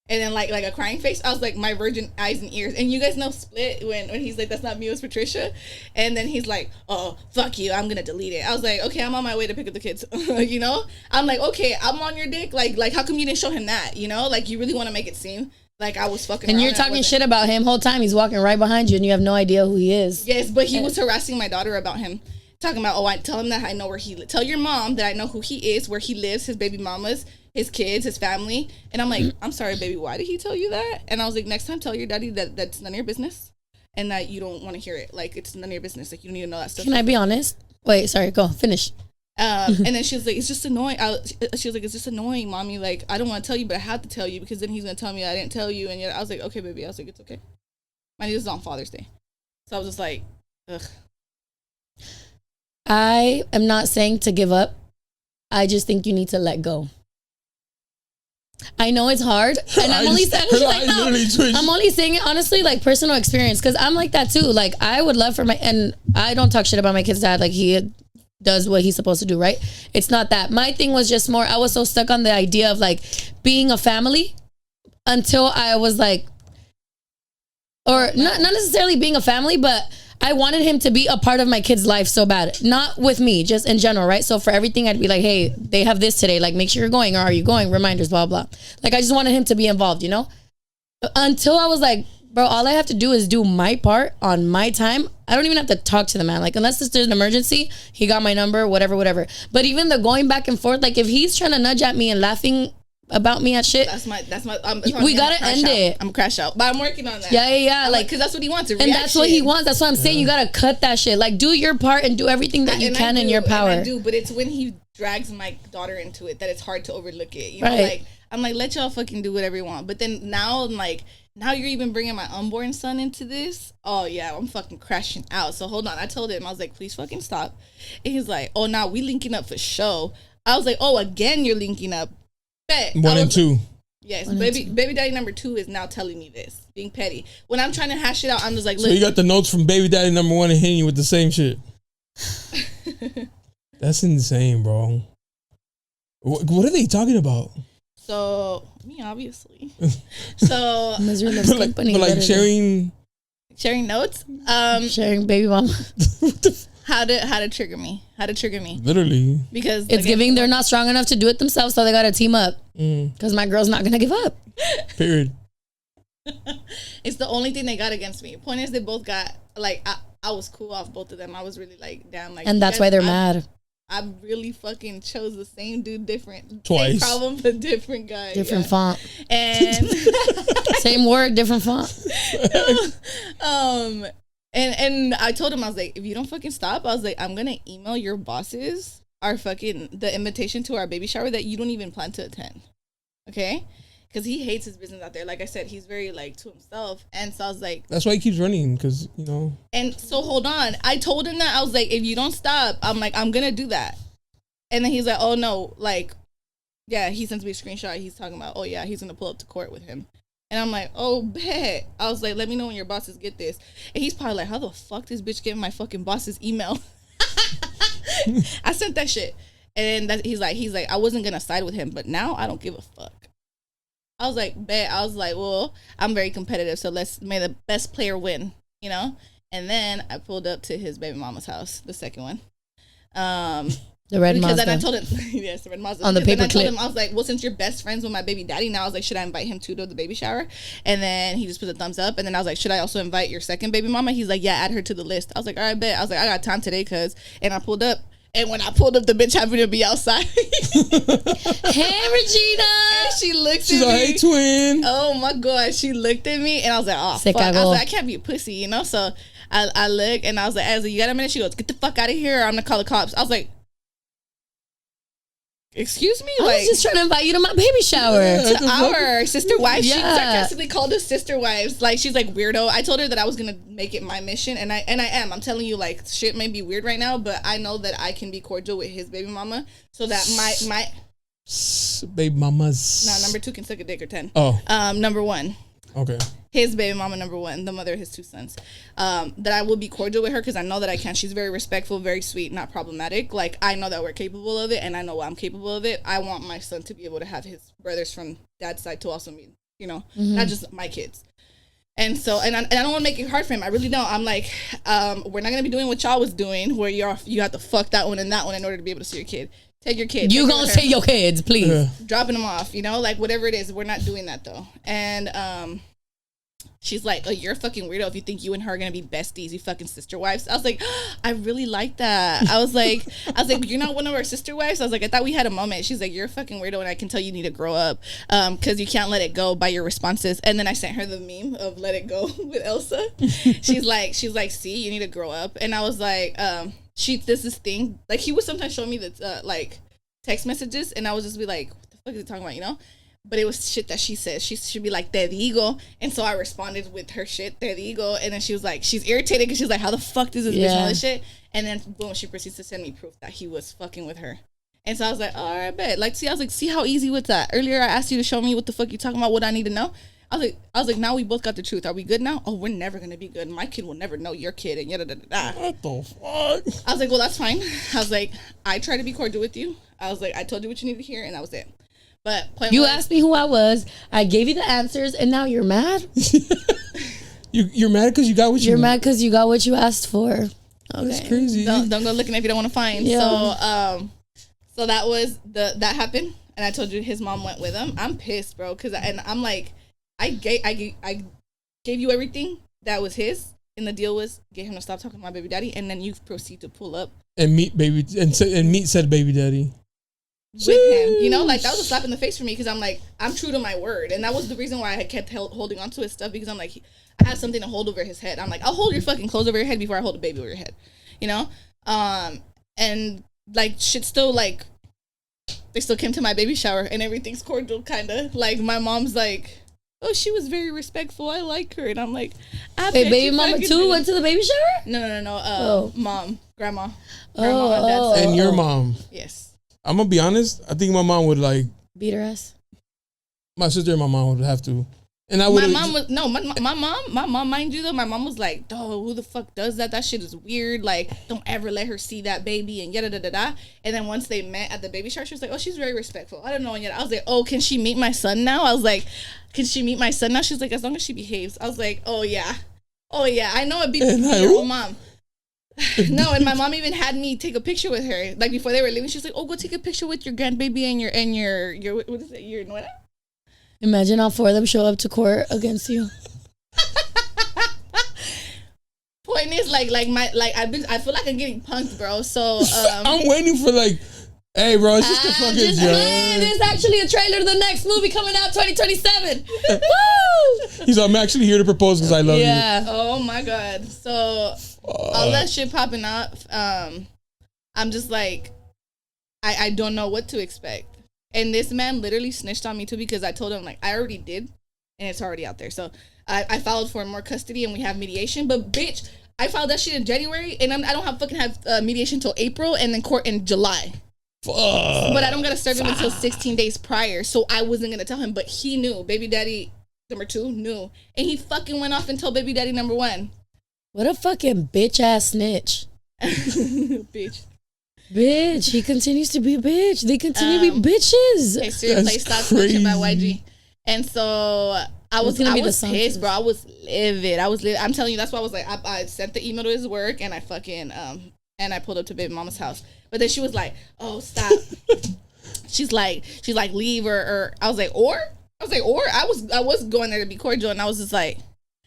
And then like a crying face. I was like, my virgin eyes and ears. And you guys know Split when he's like, that's not me, it was Patricia. And then he's like, oh, fuck you, I'm gonna delete it. I was like, okay, I'm on my way to pick up the kids. You know? I'm like, okay, I'm on your dick. Like how come you didn't show him that? You know? Like you really want to make it seem like I was fucking. And you're talking shit about him whole time. He's walking right behind you and you have no idea who he is. Yes, but he was harassing my daughter about him. Talking about, oh, I tell him that I know where he lives. Tell your mom that I know who he is, where he lives, his baby mamas, his kids, his family. And I'm like, I'm sorry, baby, why did he tell you that? And I was like, next time tell your daddy that that's none of your business and that you don't want to hear it. Like, it's none of your business. Like, you don't need to know that stuff. Can I be honest? Wait, sorry, go, finish. And then she was like, it's just annoying. She was like, it's just annoying, mommy. Like, I don't want to tell you, but I have to tell you because then he's going to tell me I didn't tell you. And yet I was like, okay, baby. I was like, it's okay. My niece is on Father's Day. So I was just like, ugh. I am not saying to give up. I just think you need to let go. I know it's hard, and I'm only saying it honestly, like personal experience, because I'm like that too. Like I would love for and I don't talk shit about my kid's dad. Like he does what he's supposed to do, right? It's not that. My thing was just more, I was so stuck on the idea of like being a family until I was like, or not necessarily being a family, but I wanted him to be a part of my kid's life so bad. Not with me, just in general, right? So for everything, I'd be like, hey, they have this today. Like, make sure you're going, or are you going? Reminders, blah, blah. Like, I just wanted him to be involved, you know? Until I was like, bro, all I have to do is do my part on my time. I don't even have to talk to the man. Like, unless there's an emergency, he got my number, whatever. But even the going back and forth, like, if he's trying to nudge at me and laughing about me at shit, that's my we gotta end it. I'm crash out, but I'm working on that. Yeah, like because that's what he wants, and that's what he wants. That's what I'm saying. You gotta cut that shit. Like, do your part and do everything that you can in your power. I do, but it's when he drags my daughter into it that it's hard to overlook it. You know, like I'm like, let y'all fucking do whatever you want. But then now I'm like, now you're even bringing my unborn son into this. Oh yeah, I'm fucking crashing out. So hold on, I told him, I was like, please fucking stop. And he's like, oh, now we linking up for show. I was like, oh, again you're linking up. Bet. 1 and 2. Yes, baby daddy number 2 is now telling me this, being petty. When I'm trying to hash it out, I'm just like, look. So you got the notes from baby daddy number 1 and hitting you with the same shit. That's insane, bro. What are they talking about? So me, obviously. So like sharing notes. Sharing baby mama. How to trigger me. Literally. Because it's giving they're not strong enough to do it themselves, so they gotta team up. Because my girl's not gonna give up. Period. It's the only thing they got against me. Point is, they both got like I was cool off both of them. I was really like damn, like, and that's why they're mad. I really fucking chose the same dude, different twice. Same problem, but different guy, different font, and same word, different font. And I told him, I was like, if you don't fucking stop, I was like, I'm gonna email your bosses the invitation to our baby shower that you don't even plan to attend, okay? Because he hates his business out there. Like I said, he's very like to himself, and so I was like, that's why he keeps running, because you know. And so hold on, I told him that I was like, if you don't stop, I'm like, I'm gonna do that, and then he's like, oh no, like, yeah, he sends me a screenshot. He's talking about, oh yeah, he's gonna pull up to court with him. And I'm like, oh, bet. I was like, let me know when your bosses get this. And he's probably like, how the fuck this bitch getting my fucking boss's email? I sent that shit. And he's like, I wasn't going to side with him, but now I don't give a fuck. I was like, bet. I was like, well, I'm very competitive, so may the best player win, you know? And then I pulled up to his baby mama's house, the second one. The red Mazda. Because then I told him, yes, the red Mazda. On the paper clip. I was like, well, since you're best friends with my baby daddy, now I was like, should I invite him too to the baby shower? And then he just put a thumbs up. And then I was like, should I also invite your second baby mama? He's like, yeah, add her to the list. I was like, all right, bet. I was like, I got time today, and I pulled up. And when I pulled up, the bitch happened to be outside. Hey, Regina. And she looked at me. She's like, hey, twin. Oh, my God. She looked at me, and I was like, oh, fuck. I was like, I can't be a pussy, you know? So I look, and I was like, you got a minute? She goes, get the fuck out of here, or I'm going to call the cops. I was like, excuse me? I was just trying to invite you to my baby shower. To our sister wives. Yeah. She sarcastically called us sister wives. Like, she's like, weirdo. I told her that I was gonna make it my mission, and I am. I'm telling you, like, shit may be weird right now, but I know that I can be cordial with his baby mama, so that my baby mamas. no, number 2 can suck a dick or 10. Oh. Number 1. Okay. His baby mama, number 1, the mother of his 2 sons. That I will be cordial with her because I know that I can. She's very respectful, very sweet, not problematic. Like, I know that we're capable of it, and I know I'm capable of it. I want my son to be able to have his brothers from dad's side to also meet, you know, not just my kids. And so, and I don't want to make it hard for him. I really don't. I'm like, we're not gonna be doing what y'all was doing, where you have to fuck that one and that one in order to be able to see your kid. Take your kid. You gonna see your kids, please. Yeah. Dropping them off, you know, like whatever it is. We're not doing that though. And she's like, oh, you're a fucking weirdo if you think you and her are gonna be besties, you fucking sister wives. I was like, I really like that. I was like, you're not one of our sister wives. I was like, I thought we had a moment. She's like, you're a fucking weirdo, and I can tell you need to grow up, because you can't let it go by your responses. And then I sent her the meme of let it go with Elsa. she's like, see, you need to grow up. And I was like, this thing, like, he would sometimes show me the like text messages, and I would just be like, what the fuck is he talking about, you know? But it was shit that she says. She should be like, te digo. And so I responded with her shit, te digo. And then she was like, she's irritated because she's like, how the fuck does this bitch know this shit? And then boom, she proceeds to send me proof that he was fucking with her. And so I was like, all right, bet. Like, see, I was like, see how easy with that. Earlier I asked you to show me what the fuck you talking about, what I need to know. I was like, now we both got the truth. Are we good now? Oh, we're never gonna be good. My kid will never know your kid, and yada da da da. What the fuck? I was like, well, that's fine. I was like, I try to be cordial with you. I was like, I told you what you needed to hear, and that was it. But you asked me who I was. I gave you the answers, and now you're mad. You're mad because you got what you. You're mad because you got what you asked for. Okay. That's crazy. Don't go looking if you don't want to find. Yeah. So that was that happened, and I told you his mom went with him. I'm pissed, bro, and I'm like, I gave you everything that was his, and the deal was get him to stop talking to my baby daddy, and then you proceed to pull up and meet said baby daddy. With him, you know, like that was a slap in the face for me because I'm like, I'm true to my word, and that was the reason why I kept holding on to his stuff, because I'm like, I had something to hold over his head. I'm like, I'll hold your fucking clothes over your head before I hold a baby over your head, you know, and like shit still like they still came to my baby shower and everything's cordial, kind of like my mom's like, oh, she was very respectful, I like her, and I'm like, hey, baby mama too went to the baby shower? No, mom, grandma on dad's side. And your mom? Yes. I'm gonna be honest. I think my mom would like beat her ass. My sister and my mom would have to, and I would. My mom, mind you though, my mom was like, "Oh, who the fuck does that? That shit is weird. Like, don't ever let her see that baby." And yada da da da. And then once they met at the baby shower, she was like, "Oh, she's very respectful." I don't know. And yet I was like, "Oh, can she meet my son now?" I was like, "Can she meet my son now?" She's like, "As long as she behaves." I was like, "Oh yeah, I know it'd be your own mom." No, and my mom even had me take a picture with her. Like before they were leaving, she's like, "Oh, go take a picture with your grandbaby and your what is it? Your what?" Imagine all 4 of them show up to court against you. Point is, I feel like I'm getting punked, bro. So I'm waiting for like, hey, bro, it's just a fucking joke. There's actually a trailer to the next movie coming out 2027. Woo! He's like, I'm actually here to propose because I love you. Yeah. Oh my god. So all that shit popping up, I'm just like, I don't know what to expect. And this man literally snitched on me too, because I told him like I already did, and it's already out there. So I filed for more custody, and we have mediation. But bitch, I filed that shit in January, and I don't have mediation till April, and then court in July. Fuck. But I don't gotta serve him until 16 days prior. So I wasn't gonna tell him, but he knew. Baby daddy number 2 knew, and he fucking went off and told baby daddy number 1. What a fucking bitch ass snitch. Bitch, he continues to be a bitch. They continue to be bitches. Hey, seriously, stop snitching about YG. And so I was pissed, bro. I was livid. I'm telling you, that's why I was like, I sent the email to his work, and I fucking and I pulled up to baby mama's house. But then she was like, "Oh, stop." she's like, leave or I was like, I was going there to be cordial, and I was just like,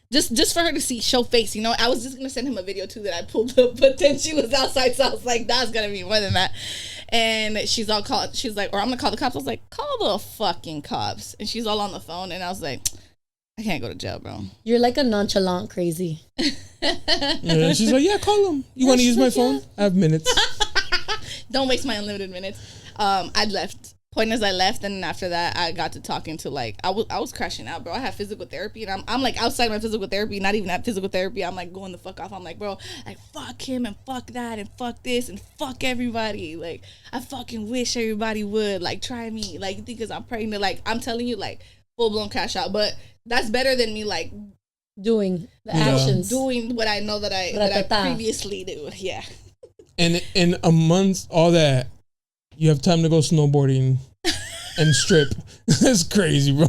just for her to show face, you know. I was just gonna send him a video too that I pulled up, but then she was outside, so I was like, that's gonna be more than that. And she's like, or I'm gonna call the cops. I was like, call the fucking cops. And she's all on the phone, and I was like, I can't go to jail, bro. You're like a nonchalant crazy. Yeah, she's like, yeah, call him. You want to use my phone? I have minutes. Don't waste my unlimited minutes. I left. Point is, I left, and then after that, I got to talking to like I was crashing out, bro. I have physical therapy, and I'm like outside my physical therapy, not even at physical therapy. I'm like going the fuck off. I'm like, bro, like fuck him and fuck that and fuck this and fuck everybody. Like I fucking wish everybody would like try me. Like you think because I'm pregnant, like I'm telling you, like full blown crash out. But that's better than me like doing the actions, doing what I know that I previously do. Yeah. And amongst all that, you have time to go snowboarding and strip. That's crazy, bro.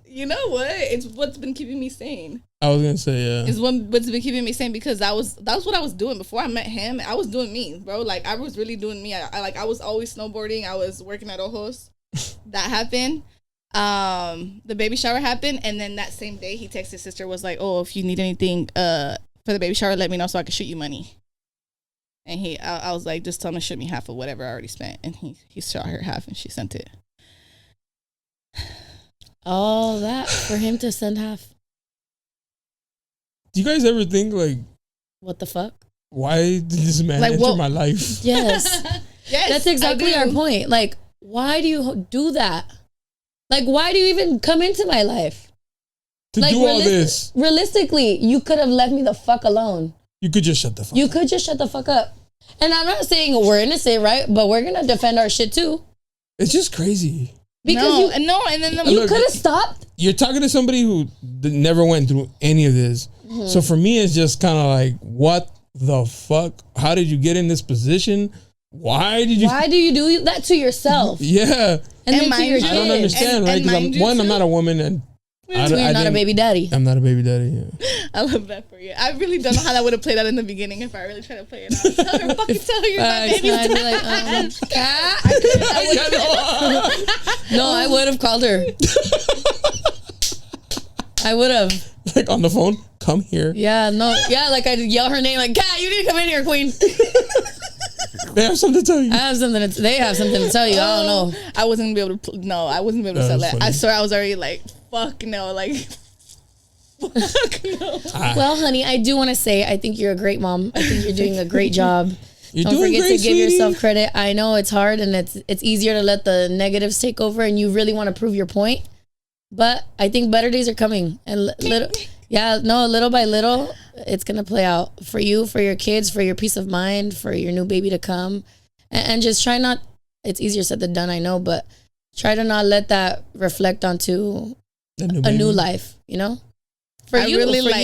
You know what? It's what's been keeping me sane. I was gonna say, yeah. It's what's been keeping me sane because that was what I was doing before I met him. I was doing me, bro. Like I was really doing me. I was always snowboarding. I was working at Ojos. That happened. The baby shower happened, and then that same day he texted his sister, was like, "Oh, if you need anything for the baby shower, let me know so I can shoot you money." And I was like, just tell him to shoot me half of whatever I already spent. And he shot her half and she sent it. All that for him to send half. Do you guys ever think like, what the fuck? Why did this man enter my life? Yes. Yes. That's exactly our point. Like, why do you do that? Like, why do you even come into my life? To do all this. Realistically, you could have left me the fuck alone. You could just shut the fuck up. You could just shut the fuck up. And I'm not saying we're innocent, right? But we're going to defend our shit too. It's just crazy. Because and then you could have stopped. You're talking to somebody who never went through any of this. Mm-hmm. So for me, it's just kind of like, what the fuck? How did you get in this position? Why do you do that to yourself? Yeah. And then to your kids. I don't understand, right? Because I'm not a woman, and you're not a baby daddy. I'm not a baby daddy. Yeah. I love that for you. I really don't know how that would have played out in the beginning if I really tried to play it out. Tell her you're my baby daddy. No, I would have called her. I would have. Like on the phone, come here. Yeah, no, yeah, like I'd yell her name, like, Kat, you need to come in here, queen. They have something to tell you. They have something to tell you. I don't know. I wasn't gonna be able to. No, I wasn't gonna be able to sell that. Funny. I swear, I was already like, fuck no, like. Fuck no. Well, honey, I do want to say I think you're a great mom. I think you're doing a great job. Don't forget to give yourself credit. I know it's hard and it's easier to let the negatives take over, and you really want to prove your point. But I think better days are coming, and little by little, it's gonna play out for you, for your kids, for your peace of mind, for your new baby to come, and just try not. It's easier said than done, I know, but try to not let that reflect onto a new life. You know, for you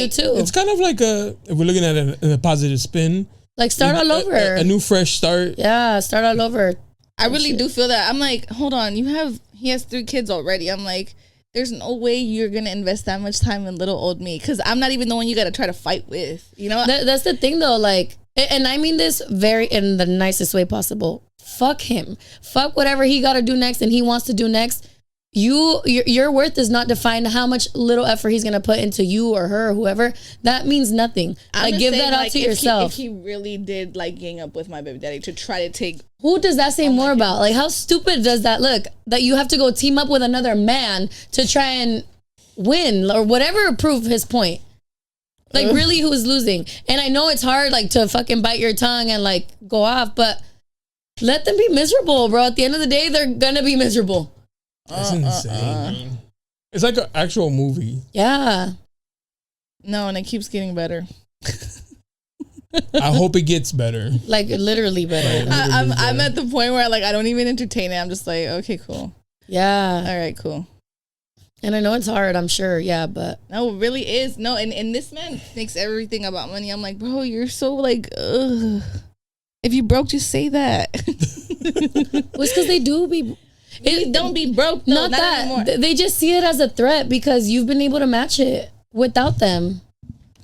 too. It's kind of like if we're looking at it in a positive spin, like start all over, a new fresh start. Yeah, start all over. I really do feel that. I'm like, hold on, he has 3 kids already. I'm like, there's no way you're going to invest that much time in little old me, because I'm not even the one you got to try to fight with, you know? That's the thing, though. Like, and I mean this in the nicest way possible. Fuck him. Fuck whatever he got to do next and he wants to do next. Your worth does not define how much little effort he's going to put into you or her or whoever. That means nothing. Like, give that out to yourself. If he really did, like, gang up with my baby daddy to try to take... Who does that say more about? Like, how stupid does that look? That you have to go team up with another man to try and win or whatever, prove his point. Like, really, who's losing? And I know it's hard, like, to fucking bite your tongue and, like, go off, but let them be miserable, bro. At the end of the day, they're gonna be miserable. That's insane. It's like an actual movie. Yeah. No, and it keeps getting better. I hope it gets better. Like literally better. I'm at the point where like I don't even entertain it. I'm just like, okay, cool. Yeah. All right, cool. And I know it's hard, I'm sure. Yeah, but no, it really is. No, and this man thinks everything about money. I'm like, bro, you're so like, ugh. If you broke, just say that. Well, it's because they do be. Don't be broke. Though, not that anymore. They just see it as a threat because you've been able to match it without them.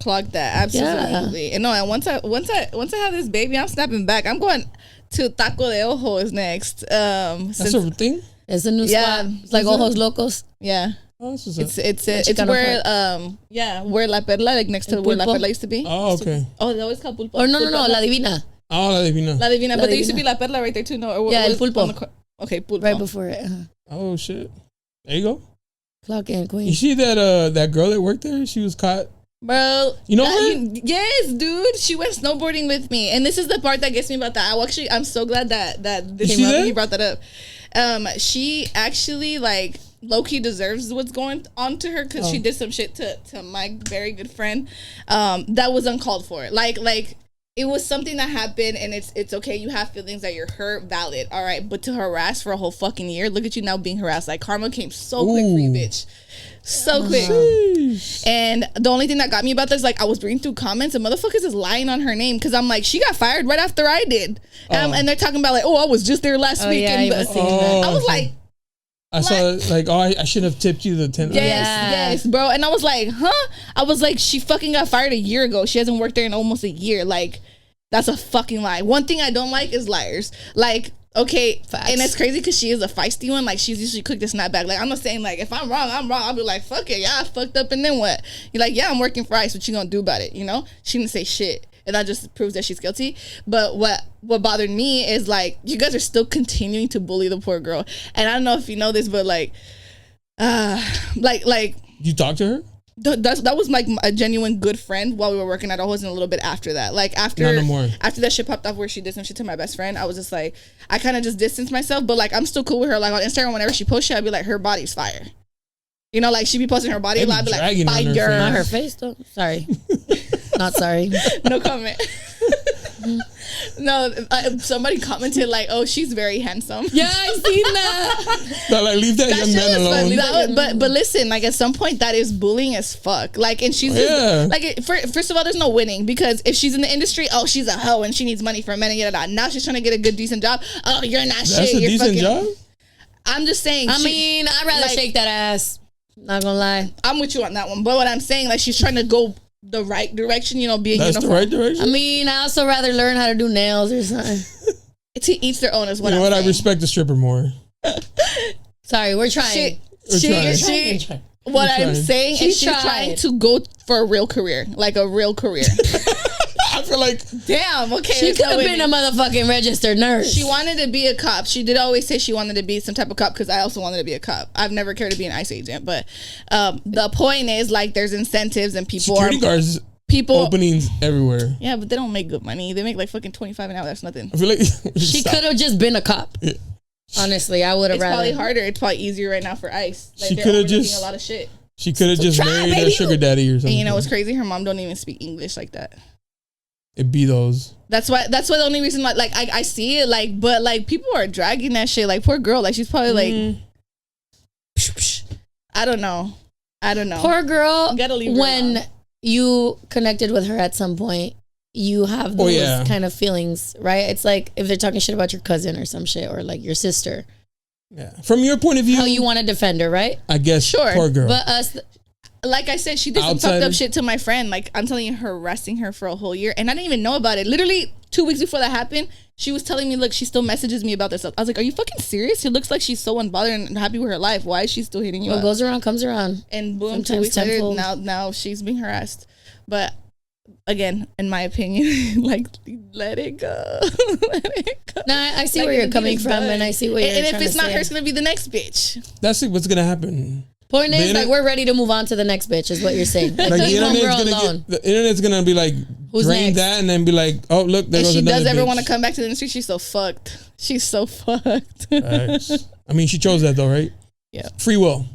Clock that, absolutely. Yeah. And no, and once I have this baby, I'm snapping back. I'm going to Taco de Ojos next. That's a thing. It's a new spot. It's like Ojos Locos. Yeah. Oh, it's where where La Perla, like next to where La Perla used to be. Oh, okay. Oh, that was called Pulpo. Or no, La Divina. Oh, La Divina. La Divina, but there used to be La Perla right there too. No, or El Pulpo. Okay, Pulpo. Right before it. Oh shit! There you go. Clock in, queen. You see that girl that worked there? She was caught Bro, you know her? Yes, dude. She went snowboarding with me, and this is the part that gets me about that. I'm so glad that this came up. You brought that up. She actually like low-key deserves what's going on to her because she did some shit to my very good friend that was uncalled for. Like it was something that happened, and it's okay. You have feelings that you're hurt, valid, all right. But to harass for a whole fucking year, look at you now being harassed. Like karma came so quick for you, bitch. So quick. And the only thing that got me about this, like I was reading through comments and motherfuckers is lying on her name because I'm like, she got fired right after I did. And they're talking about like, I was just there last week. Yeah, and I was like, I saw like, I should have tipped you the 10. Yes, bro. And I was like, I was like, she fucking got fired a year ago. She hasn't worked there in almost a year. Like, that's a fucking lie. One thing I don't like is liars. Like, okay, facts. And it's crazy because she is a feisty one. Like, she's usually quick to snap back. Like, I'm not saying, like, if I'm wrong, I'm wrong. I'll be like, fuck it. Yeah, I fucked up, and then what? You're like, yeah, I'm working for ICE. What you gonna do about it, you know? She didn't say shit. And that just proves that she's guilty. But what bothered me is, like, you guys are still continuing to bully the poor girl. And I don't know if you know this, but, like, you talked to her? That was like a genuine good friend while we were working at Ojo's, and a little bit after that. Like after that shit popped off where she did some shit to my best friend, I was just like, I kind of just distanced myself, but like I'm still cool with her. Like on Instagram, whenever she posts shit, I'd be like, her body's fire. You know, like she be posting her body a lot, I'd be like, fire. Not her face though. Sorry. Not sorry. No comment. No, somebody commented like, "Oh, she's very handsome." Yeah, I seen that. But like, leave that young man alone. But listen, like at some point that is bullying as fuck. Like, and she's first of all, there's no winning because if she's in the industry, she's a hoe and she needs money for men and yada. Now she's trying to get a good decent job. Oh, you're not shit. That's a decent job. I'm just saying. I mean, I'd rather shake that ass. Not gonna lie. I'm with you on that one. But what I'm saying, like, she's trying to go the right direction, you know, being uniform. That's the right direction? I mean, I also rather learn how to do nails or something. To each their own is what I'm saying. I respect the stripper more. Sorry, we're trying. What I'm saying is she's trying to go for a real career. Like a real career. I feel like, damn, okay. She could have been a motherfucking registered nurse. She wanted to be a cop. She did always say she wanted to be some type of cop because I also wanted to be a cop. I've never cared to be an ICE agent, but the point is, like, there's incentives and security guards, openings everywhere. Yeah, but they don't make good money. They make like fucking $25 an hour. That's nothing. I feel like she could have just been a cop. Yeah. Honestly, I would have rather. It's probably harder. It's probably easier right now for ICE. Like, she could have just a lot of shit. She could have just married her sugar daddy or something. And you know what's crazy? Her mom don't even speak English like that. It be those. That's why the only reason like I see it, like, but like people are dragging that shit. Like, poor girl, like she's probably like I don't know. Poor girl. You gotta leave her when alone. You connected with her at some point, you have those kind of feelings, right? It's like if they're talking shit about your cousin or some shit, or like your sister. Yeah. From your point of view, how you want to defend her, right? I guess. Sure. Poor girl. But us. Like I said, she did some fucked up shit to my friend. Like, I'm telling you, harassing her for a whole year. And I didn't even know about it. Literally 2 weeks before that happened, she was telling me, look, she still messages me about this. I was like, are you fucking serious? It looks like she's so unbothered and happy with her life. Why is she still hitting you up? What goes around comes around. And boom, 2 weeks later, now she's being harassed. But again, in my opinion, like, let it go. No, I see where you're coming from, and I see what you're trying to say. And if it's not her, it's going to be the next bitch. That's what's going to happen. Point is, like, we're ready to move on to the next bitch, is what you're saying. Like, the internet's gonna be like, drain that, and then be like, oh, look, there goes another bitch. If she does ever want to come back to the industry, she's so fucked. She's so fucked. I mean, she chose that though, right? Yeah. Free will.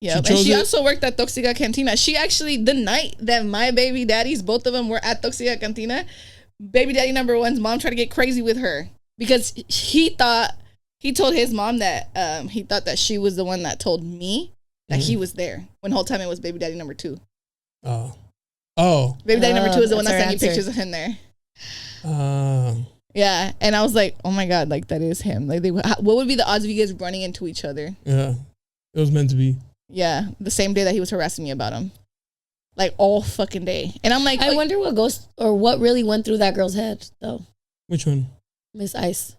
Yeah, and she also worked at Toxica Cantina. She actually, the night that my baby daddies, both of them were at Toxica Cantina, baby daddy number one's mom tried to get crazy with her because he told his mom that he thought that she was the one that told me that he was there when the whole time it was baby daddy number 2. Oh. Baby daddy number 2 is the one that sent you pictures of him there. Yeah, and I was like, oh my god, like that is him. Like, what would be the odds of you guys running into each other? Yeah, it was meant to be. Yeah, the same day that he was harassing me about him, like all fucking day. And I'm like, I wonder what goes or what really went through that girl's head though. Which one? Miss ICE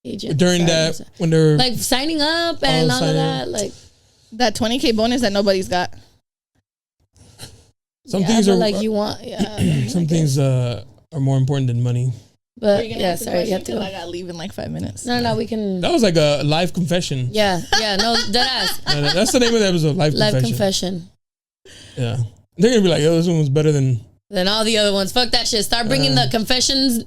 agent. During that, when they're like signing up and all of that, like. That 20K bonus that nobody's got. Some things are like you want. Yeah. Some things are more important than money. But yeah, sorry, you have to go. I gotta leave in like 5 minutes. No, we can. That was like a live confession. Yeah, no, deadass. That's the name of the episode. Live confession. Confession. Yeah. They're gonna be like, "Yo, this one was better than all the other ones." Fuck that shit. Start bringing the confessioners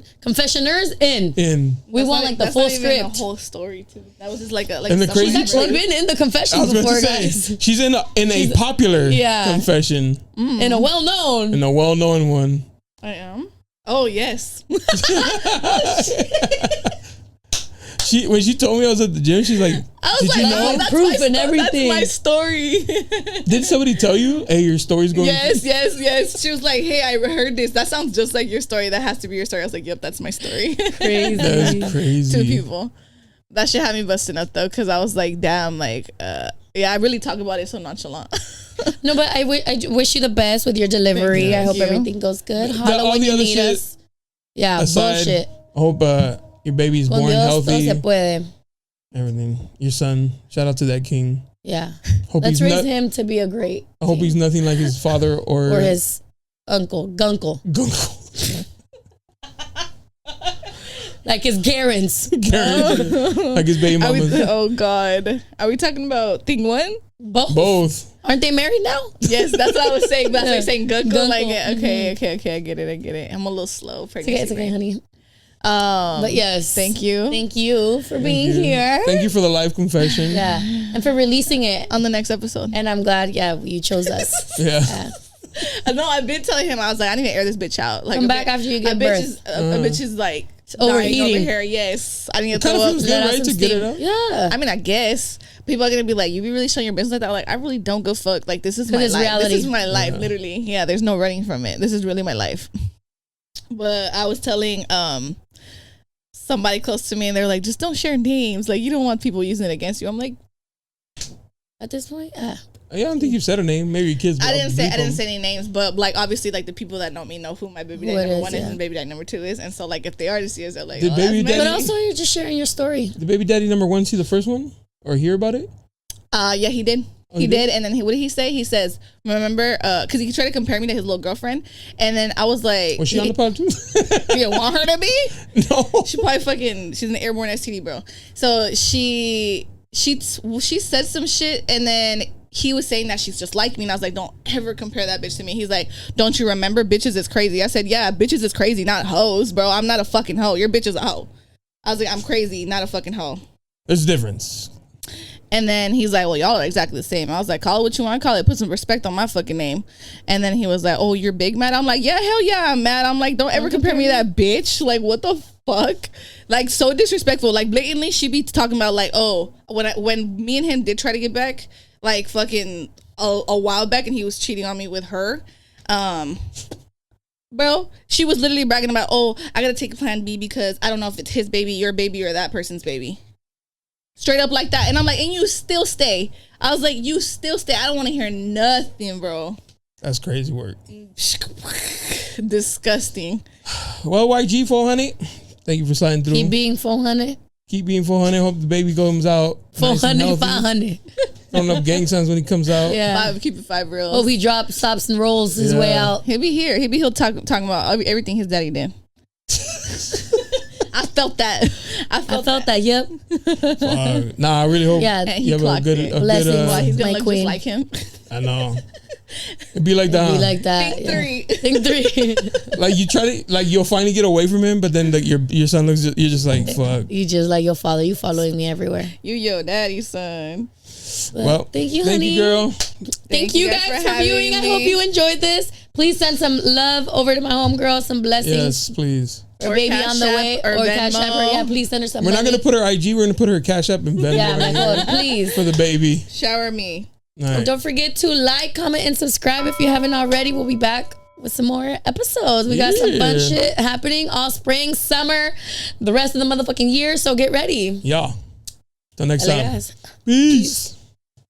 in. We want like the full script, the whole story too. That was just like a like. And the crazy she's actually been in the confession before, guys. She's in a popular confession, in a well-known one. I am. Oh yes. When she told me I was at the gym, she's like, I was "Did like, you know?" That's proof and everything. That's my story. Did somebody tell you, "Hey, your story's going"? Yes. She was like, "Hey, I heard this. That sounds just like your story. That has to be your story." I was like, "Yep, that's my story." Crazy. That's crazy. 2 people. That shit had me busting up though, because I was like, "Damn, like, I really talk about it so nonchalant." No, but I wish you the best with your delivery. Thank I hope you. everything goes good. Holla when you need us. Yeah, aside, bullshit. I hope your baby's Con born Dios, healthy. todo se puede. Everything. Your son. Shout out to that king. Yeah. Hope Let's he's raise him to be a great I hope he's nothing like his father or his gunkle. Like his Garens. Like his baby mama's. Oh God, are we talking about thing one? Both. Aren't they married now? Yes, that's what I was saying. That's what I was saying. Gunko. Gunko. Like, okay. I get it. I'm a little slow. It's okay, honey. But yes, thank you for being here. Thank you for the live confession. Yeah, and for releasing it on the next episode. And I'm glad, you chose us. Yeah. No, I've been telling him, I was like, I need to air this bitch out. Like, come back after you give birth. A bitch is like overheating over here. Yes, I need to throw up. Good, right, to get it out. Yeah, I mean, I guess people are gonna be like, you be really showing your business like that. Like, I really don't go fuck. Like, this is my life. Reality. This is my life, literally. Yeah, there's no running from it. This is really my life. But I was telling somebody close to me, and they're like, just don't share names. Like, you don't want people using it against you. I'm like, at this point, I don't think you've said a name. Maybe your kids. I didn't say any names, but like obviously, like the people that know me know who my baby daddy number 1 is and baby daddy number 2 is, and so like if they are to see us, they're like, but also you're just sharing your story. Did baby daddy number 1 see the first one or hear about it? Yeah, he did. He did, and then what did he say? He says, "Remember, because he tried to compare me to his little girlfriend," and then I was like, "Was she on the pod too? You want her to be? No, she probably she's an airborne STD, bro. So she said some shit, and then he was saying that she's just like me, and I was like, don't ever compare that bitch to me. He's like, don't you remember, bitches is crazy? I said, yeah, bitches is crazy, not hoes, bro. I'm not a fucking hoe. Your bitch is a hoe. I was like, I'm crazy, not a fucking hoe. There's a difference. And then he's like, well, y'all are exactly the same. I was like, call it what you want to call it. Put some respect on my fucking name. And then he was like, oh, you're big mad? I'm like, yeah, hell yeah, I'm mad. I'm like, don't ever compare me to that bitch. Like, what the fuck? Like, so disrespectful. Like, blatantly, she be talking about like, oh, when me and him did try to get back, like fucking a while back, and he was cheating on me with her. Bro, she was literally bragging about, oh, I got to take plan B because I don't know if it's his baby, your baby, or that person's baby. Straight up like that. And I'm like, and you still stay. I was like, you still stay. I don't want to hear nothing, bro. That's crazy work. Disgusting. Well, YG 400, thank you for sliding through. Keep being 400. Keep being 400. Hope the baby comes out 400, nice 500. Throwing up gang signs when he comes out. Yeah. Keep it 5 real. Hope he stops and rolls his way out. He'll be here. He'll talking about everything his daddy did. I felt that. I felt that. Yep. Nah, I really hope. Yeah, you have a good. He's gonna look just like him. I know. It'd be like that. It'd be like that. Think three. Like you try to, like you'll finally get away from him, but then your son looks. You're just like fuck. You just like your father. You following me everywhere. You your daddy's son. Well, thank you, honey. Thank you, girl. Thank you guys for viewing. Me. I hope you enjoyed this. Please send some love over to my homegirl. Some blessings. Yes, please. Or baby on the way, or Cash App, or yeah, please send her some. We're not gonna put her IG. We're gonna put her Cash App and Venmo. Yeah, my God, please for the baby. Shower me. Right. Don't forget to like, comment, and subscribe if you haven't already. We'll be back with some more episodes. We got some fun shit happening all spring, summer, the rest of the motherfucking year. So get ready. Yeah. Till next time. Guys. Peace.